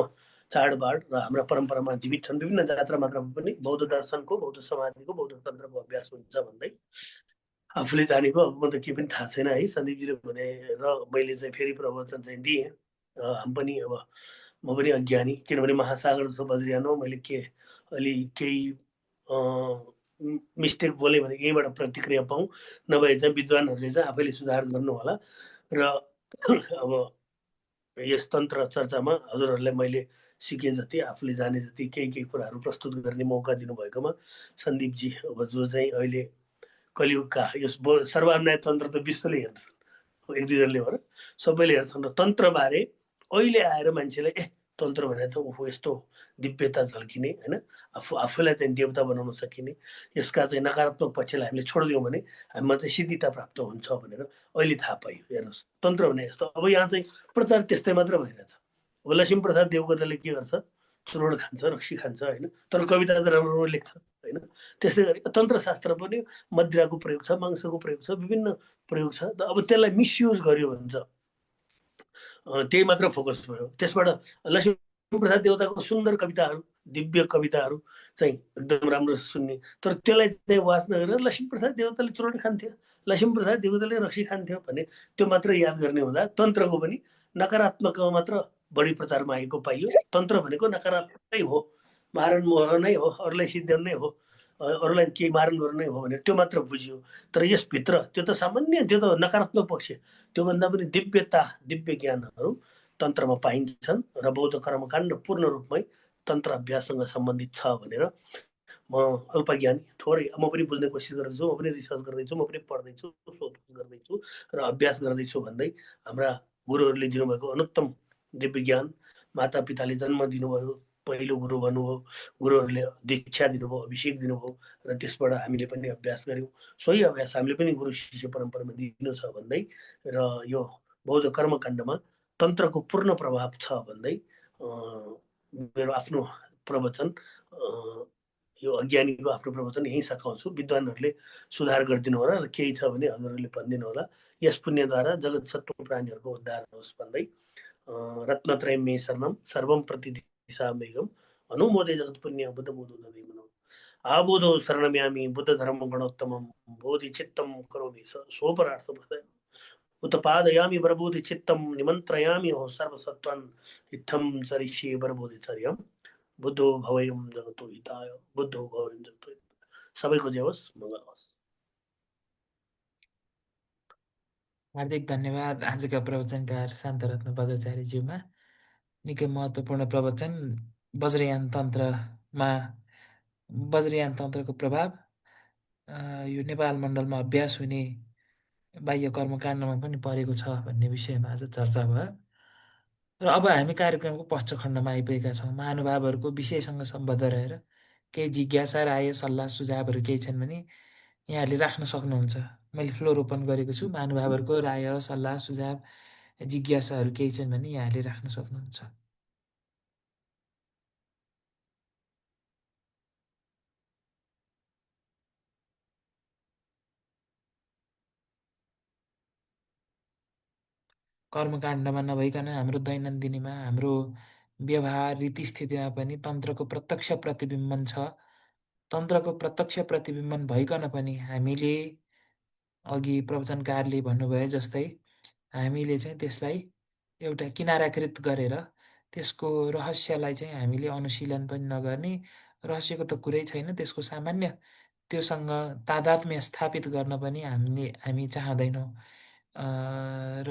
चाडबाड र हाम्रा परम्परामा जीवित छन्। विभिन्न जात्रा मात्रामा पनि बौद्ध दर्शनको, बौद्ध समाधिको, बौद्ध तन्त्रको अभ्यास हुन्छ भन्दै आफूले जानेको, अब म त केही पनि थाहा छैन है। सन्दीपजीले भने र मैले चाहिँ फेरि प्रवचन चाहिँ दिएँ। हामी पनि अब म पनि अज्ञानी, किनभने महासागर जस्तो वज्रयानमा मैले अलि केही मिस्टेक बोलेँ भने यहीँबाट प्रतिक्रिया पाऊँ, नभए चाहिँ विद्वानहरूले चाहिँ आफैले सुधार गर्नु होला। र अब यस तन्त्र चर्चामा हजुरहरूलाई मैले सिके जति, आफूले जाने जति केही कुराहरू प्रस्तुत गर्ने मौका दिनुभएकोमा सन्दीपजी, अब जो चाहिँ अहिले कलियुगका यस सर्वन्याय तन्त्र त विश्वले हेर्छन्, 1-2 जनाले हो र सबैले हेर्छन्। र तन्त्रबारे अहिले आएर मान्छेलाई तन्त्र भनेर त ओहो यस्तो दिव्यता झल्किने होइन, आफूलाई चाहिँ देवता बनाउन सकिने, यसका चाहिँ नकारात्मक पक्षलाई हामीले छोडिदियौँ भने हामीमा चाहिँ सिद्धिता प्राप्त हुन्छ भनेर अहिले थाहा पाइयो। हेर्नुहोस्, तन्त्र भने यस्तो। अब यहाँ चाहिँ प्रचार त्यस्तै मात्र भइरहेछ। अब लक्ष्मीप्रसाद देवकोटाले के गर्छ? चुरोट खान्छ, रक्सी खान्छ होइन, तर कविता त राम्रो लेख्छ होइन। त्यसै गरी तन्त्रशास्त्र पनि मदिराको प्रयोग छ, मांसको प्रयोग छ, विभिन्न प्रयोग छ। अब त्यसलाई मिसयुज गर्यो भने चाहिँ त्यही मात्र फोकस भयो। त्यसबाट लक्ष्मीप्रसाद देवताको सुन्दर कविताहरू, दिव्य कविताहरू चाहिँ एकदम राम्रो सुन्ने, तर त्यसलाई चाहिँ वाच नगरेर लक्ष्मीप्रसाद देवताले चुरोट खान्थ्यो, लक्ष्मीप्रसाद देवताले रक्सी खान्थ्यो भने त्यो मात्र याद गर्ने हुँदा तन्त्रको पनि नकारात्मकमा मात्र बढी प्रचारमा आएको पाइयो। तन्त्र भनेको नकारात्मकै हो, मारण मोह नै हो, अरूलाई सिद्ध्याउनु नै हो, अरूलाई केही मारण गर्नु नै हो भने त्यो मात्र बुझियो। तर यसभित्र त्यो त सामान्य, त्यो त नकारात्मक पक्ष, त्योभन्दा पनि दिव्यता, दिव्य ज्ञानहरू तन्त्रमा पाइन्छन् र बौद्ध कर्मकाण्ड पूर्ण रूपमै तन्त्र अभ्याससँग सम्बन्धित छ भनेर म अल्पज्ञानी थोरै, म पनि बुझ्ने कोसिस गर्दैछु, म पनि रिसर्च गर्दैछु, म पनि पढ्दैछु, सोधपुछ गर्दैछु र अभ्यास गर्दैछु भन्दै हाम्रा गुरुहरूले दिनुभएको अनुत्तम दिव्य ज्ञान, माता पिताले जन्म दिनुभयो, पहिलो गुरु भन्नुभयो, गुरुहरूले दीक्षा दिनुभयो, अभिषेक दिनुभयो र त्यसबाट हामीले पनि अभ्यास गऱ्यौँ। सोही अभ्यास हामीले पनि गुरु शिष्य परम्परामा दिनु छ भन्दै र यो बौद्ध कर्मकाण्डमा तन्त्रको पूर्ण प्रभाव छ भन्दै मेरो आफ्नो प्रवचन यो अज्ञानीको आफ्नो प्रवचन यहीँ सघाउँछु। विद्वानहरूले सुधार गरिदिनु होला र केही छ भने हजुरहरूले भनिदिनु होला। यस पुण्यद्वारा जगत सत्व प्राणीहरूको उद्धार होस् भन्दै रत्नत्रयं मे शरणं सर्वं प्रतिदिशामेकम् अनुमोदे जगत पुण्य बुद्ध बोधो दधे आबोधो शरणम्यामि बुद्ध धर्म गणोत्तमं बोधि चित्तं करोमि सोपरार्थ उत्पादयामि वरबोधि चित्तं निमन्त्रयामि हो सर्वसत्त्वान् इत्थं चरिष्ये वरबोधिचर्यम् बुद्धो भवयं जगतो हिताय बुद्धो भवयं जगतो हिताय। सबैको जय होस्, मङ्गल होस्। हार्दिक धन्यवाद आजका प्रवचनकार शान्तरत्न बज्राचार्यज्यूमा। निकै महत्त्वपूर्ण प्रवचन वज्रयान तन्त्रमा वज्रयान तन्त्रको प्रभाव, यो नेपाल मण्डलमा अभ्यास हुने बाह्य कर्मकाण्डमा पनि परेको छ भन्ने विषयमा आज चर्चा भयो। र अब हामी कार्यक्रमको पश्च खण्डमा आइपुगेका छौँ। महानुभावहरूको विषयसँग सम्बद्ध रहेर केही जिज्ञासा, राय, सल्लाह, सुझावहरू केही छन् भने यहाँहरूले राख्न सक्नुहुन्छ। मैले फ्लोर ओपन गरेको छु। महानुभावहरूको राय, सल्लाह, सुझाव, जिज्ञासाहरू केही छन् भने यहाँहरूले राख्न सक्नुहुन्छ। कर्मकाण्डमा नभइकन हाम्रो दैनन्दिनीमा, हाम्रो व्यवहार, रीतिस्थितिमा पनि तन्त्रको प्रत्यक्ष प्रतिबिम्बन छ। तन्त्रको प्रत्यक्ष प्रतिबिम्बन भइकन पनि हामीले अघि प्रवचनकारले भन्नुभए जस्तै हामीले चाहिँ त्यसलाई एउटा किनाराकृत गरेर त्यसको रहस्यलाई चाहिँ हामीले अनुशीलन पनि नगर्ने, रहस्यको त कुरै छैन, त्यसको सामान्य त्योसँग तादात्म्य स्थापित गर्न पनि हामी चाहँदैनौँ। र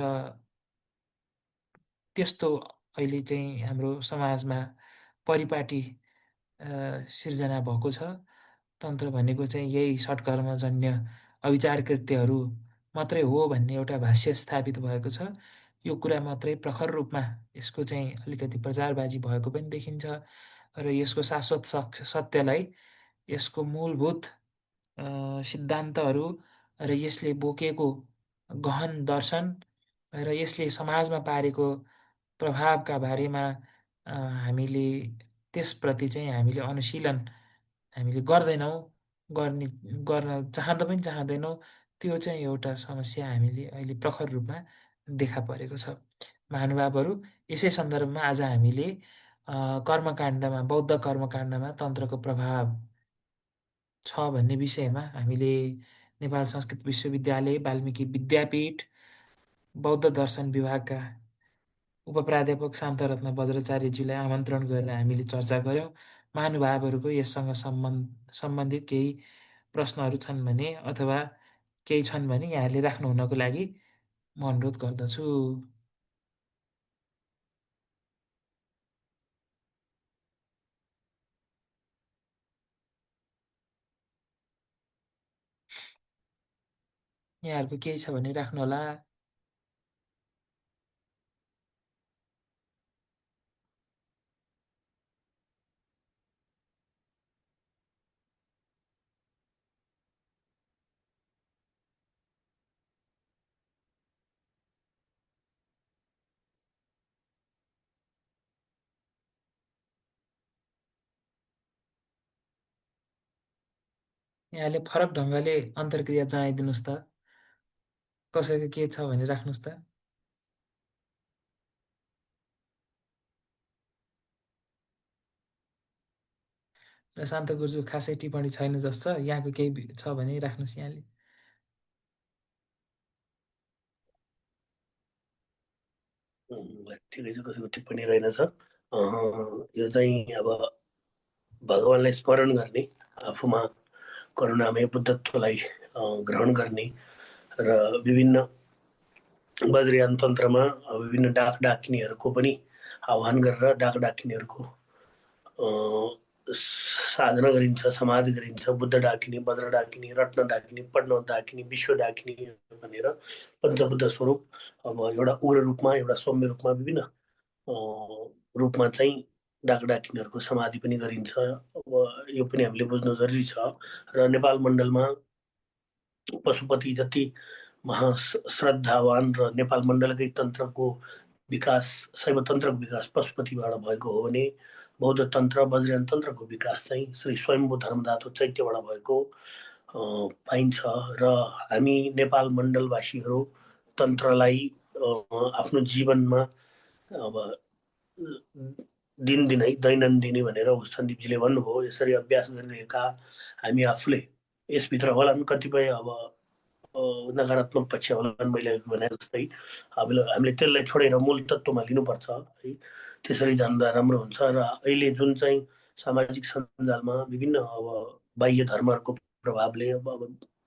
त्यस्तो अहिले चाहिँ हाम्रो समाजमा परिपाटी सिर्जना भएको छ। तन्त्र भनेको चाहिँ यही षट्कर्मजन्य अविचार कृत्यहरू मात्रै हो भन्ने एउटा भाष्य स्थापित भएको छ। यो कुरा मात्रै प्रखर रूपमा यसको चाहिँ अलिकति प्रचारबाजी भएको पनि देखिन्छ र यसको शाश्वत सत्यलाई, यसको मूलभूत सिद्धान्तहरू र यसले बोकेको गहन दर्शन र यसले समाजमा पारेको प्रभावका बारेमा हामीले त्यसप्रति चाहिँ हामीले अनुशीलन हामीले गर्दैनौँ, गर्न चाहँदा पनि चाहँदैनौँ। त्यो चाहिँ एउटा समस्या हामीले अहिले प्रखर रूपमा देखा परेको छ। महानुभावहरू, यसै सन्दर्भमा आज हामीले कर्मकाण्डमा, बौद्ध कर्मकाण्डमा तन्त्रको प्रभाव छ भन्ने विषयमा हामीले नेपाल संस्कृत विश्वविद्यालय, वाल्मीकि विद्यापीठ, बौद्ध दर्शन विभागका उपप्राध्यापक शान्तरत्न बज्राचार्यज्यूलाई आमन्त्रण गरेर हामीले चर्चा गऱ्यौँ। महानुभावहरूको यससँग सम्बन्धित केही प्रश्नहरू छन् भने अथवा केही छन् भने यहाँहरूले राख्नु हुनको लागि म अनुरोध गर्दछु। यहाँहरूको केही छ भने राख्नुहोला। यहाँले फरक ढङ्गले अन्तर्क्रिया जनाइदिनुहोस् त। कसैको के छ भने राख्नुहोस् त। र शान्त गुर्जु खासै टिप्पणी छैन जस्तो छ। यहाँको केही छ भने राख्नुहोस् यहाँले। ठिकै छ, कसैको टिप्पणी रहेनछ। यो चाहिँ अब भगवान्लाई स्मरण गर्ने, आफूमा करुणामय बुद्धत्वलाई ग्रहण गर्ने र विभिन्न वज्रयान तन्त्रमा विभिन्न डाक डाकिनीहरूको पनि आह्वान गरेर डाक डाकिनीहरूको साधना गरिन्छ, समाधि गरिन्छ। बुद्ध डाकिनी, वज्र डाकिनी, रत्न डाकिनी, पद्म डाकिनी, विश्व डाकिनी भनेर पञ्चबुद्ध स्वरूप अब एउटा उग्र रूपमा, एउटा सौम्य रूपमा, विभिन्न रूपमा चाहिँ डाक डाकिनीहरूको समाधि पनि गरिन्छ। अब यो पनि हामीले बुझ्नु जरुरी छ। र नेपाल मण्डलमा पशुपति जति महाश्रद्धावान र नेपाल मण्डलकै तन्त्रको विकास, शैव तन्त्रको विकास पशुपतिबाट भएको हो भने बौद्ध तन्त्र वज्रयान तन्त्रको विकास चाहिँ श्री स्वयम्भू धर्मधातु चैत्यबाट भएको पाइन्छ। र हामी नेपाल मण्डलवासीहरू तन्त्रलाई आफ्नो जीवनमा अब दिनदिनै दैनन्दिनी भनेर सन्दीपजीले भन्नुभयो, यसरी अभ्यास गरिरहेका हामी आफूले यसभित्र होलान् कतिपय अब नकारात्मक पक्ष होलान्, मैले भने जस्तै हामीले त्यसलाई छोडेर मूल तत्त्वमा लिनुपर्छ है, त्यसरी जान्दा राम्रो हुन्छ। र अहिले जुन चाहिँ सामाजिक सञ्जालमा विभिन्न अब बाह्य धर्महरूको प्रभावले अब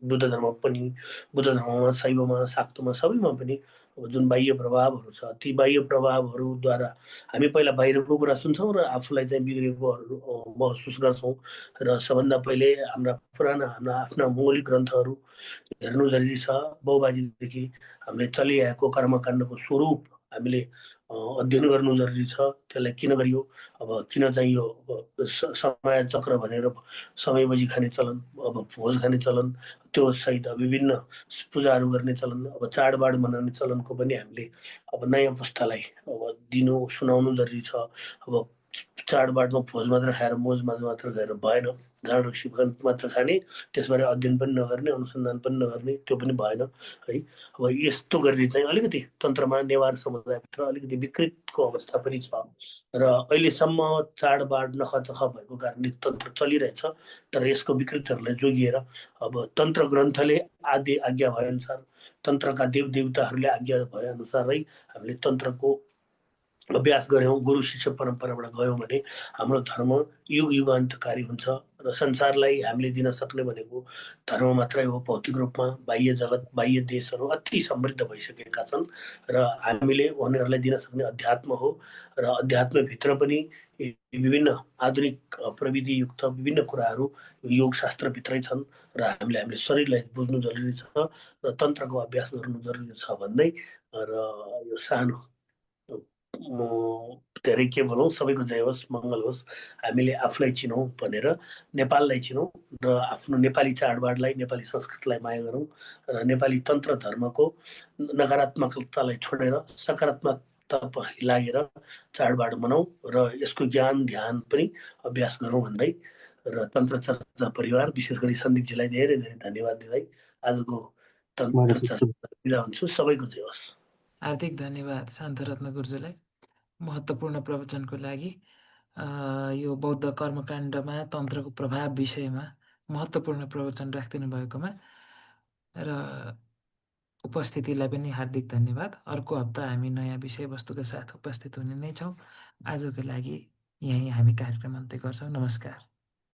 बुद्ध धर्म पनि, बुद्ध धर्ममा, शैवमा, शाक्तमा सबैमा पनि अब जुन बाह्य प्रभावहरू छ, ती बाह्य प्रभावहरूद्वारा हामी पहिला बाहिरको कुरा सुन्छौँ र आफूलाई चाहिँ बिग्रेकोहरू महसुस गर्छौँ। र सबभन्दा पहिले हाम्रा आफ्ना मौलिक ग्रन्थहरू हेर्नु जरुरी छ। बाउबाजेदेखि हामीले चलिआएको कर्मकाण्डको स्वरूप हामीले अध्ययन गर्नु जरुरी छ। त्यसलाई किन गरियो, अब किन चाहिँ यो समय चक्र भनेर समय बजी खाने चलन, अब भोज खाने चलन, त्यो सहित विभिन्न पूजाहरू गर्ने चलन, अब चाडबाड मनाउने चलनको पनि हामीले अब नयाँ पुस्तालाई अब सुनाउनु जरुरी छ। अब चाडबाडमा भोज मात्र खाएर मोज मज मात्र गरेर भएन, जाँड रक्सी मात्र खाने, त्यसबारे अध्ययन पनि नगर्ने, अनुसन्धान पनि नगर्ने, त्यो पनि भएन है। अब यस्तो गरेर चाहिँ अलिकति तन्त्रमा नेवार समुदायभित्र अलिकति विकृतको अवस्था पनि छ। र अहिलेसम्म चाडबाड नखचख भएको कारणले तन्त्र चलिरहेछ, तर यसको विकृतिहरूलाई जोगिएर अब तन्त्र ग्रन्थले आज्ञा भएअनुसार, तन्त्रका देव देवताहरूले आज्ञा भएअनुसारै हामीले तन्त्रको अभ्यास गऱ्यौँ, गुरु शिष्य परम्पराबाट गयौँ भने हाम्रो धर्म युग युगान्तकारी हुन्छ। र संसारलाई हामीले दिन सक्ने भनेको धर्म मात्रै हो। भौतिक रूपमा बाह्य जगत, बाह्य देशहरू अति समृद्ध भइसकेका छन् र हामीले उनीहरूलाई दिन सक्ने अध्यात्म हो। र अध्यात्मभित्र पनि विभिन्न आधुनिक प्रविधियुक्त विभिन्न कुराहरू योग शास्त्रभित्रै छन् र हामीले शरीरलाई बुझ्नु जरुरी छ र तन्त्रको अभ्यास गर्नु जरुरी छ भन्दै, र यो सानो धेरै के भनौँ, सबैको जय होस्, मङ्गल होस्। हामीले आफूलाई चिनौँ भनेर, नेपाललाई चिनौँ र आफ्नो नेपाली चाडबाडलाई, नेपाली संस्कृतिलाई माया गरौँ र नेपाली तन्त्र धर्मको नकारात्मकतालाई छोडेर सकारात्मकता लागेर चाडबाड मनाउँ र यसको ज्ञान ध्यान पनि अभ्यास गरौँ भन्दै, र तन्त्र चर्चा परिवार विशेष गरी सन्दीपजीलाई धेरै धेरै धन्यवाद दिँदै आजको मैले तन्त्र सक्छु। चर्चा बिदा हुन्छु। सबैको जय होस्। हार्दिक धन्यवाद शान्तरत्न गुरुजीलाई महत्त्वपूर्ण प्रवचनको लागि। यो बौद्ध कर्मकाण्डमा तन्त्रको प्रभाव विषयमा महत्त्वपूर्ण प्रवचन राखिदिनु भएकोमा र उपस्थितिलाई पनि हार्दिक धन्यवाद। अर्को हप्ता हामी नयाँ विषयवस्तुका साथ उपस्थित हुने नै छौँ। आजको लागि यहीँ हामी कार्यक्रम अन्त्य गर्छौँ। नमस्कार।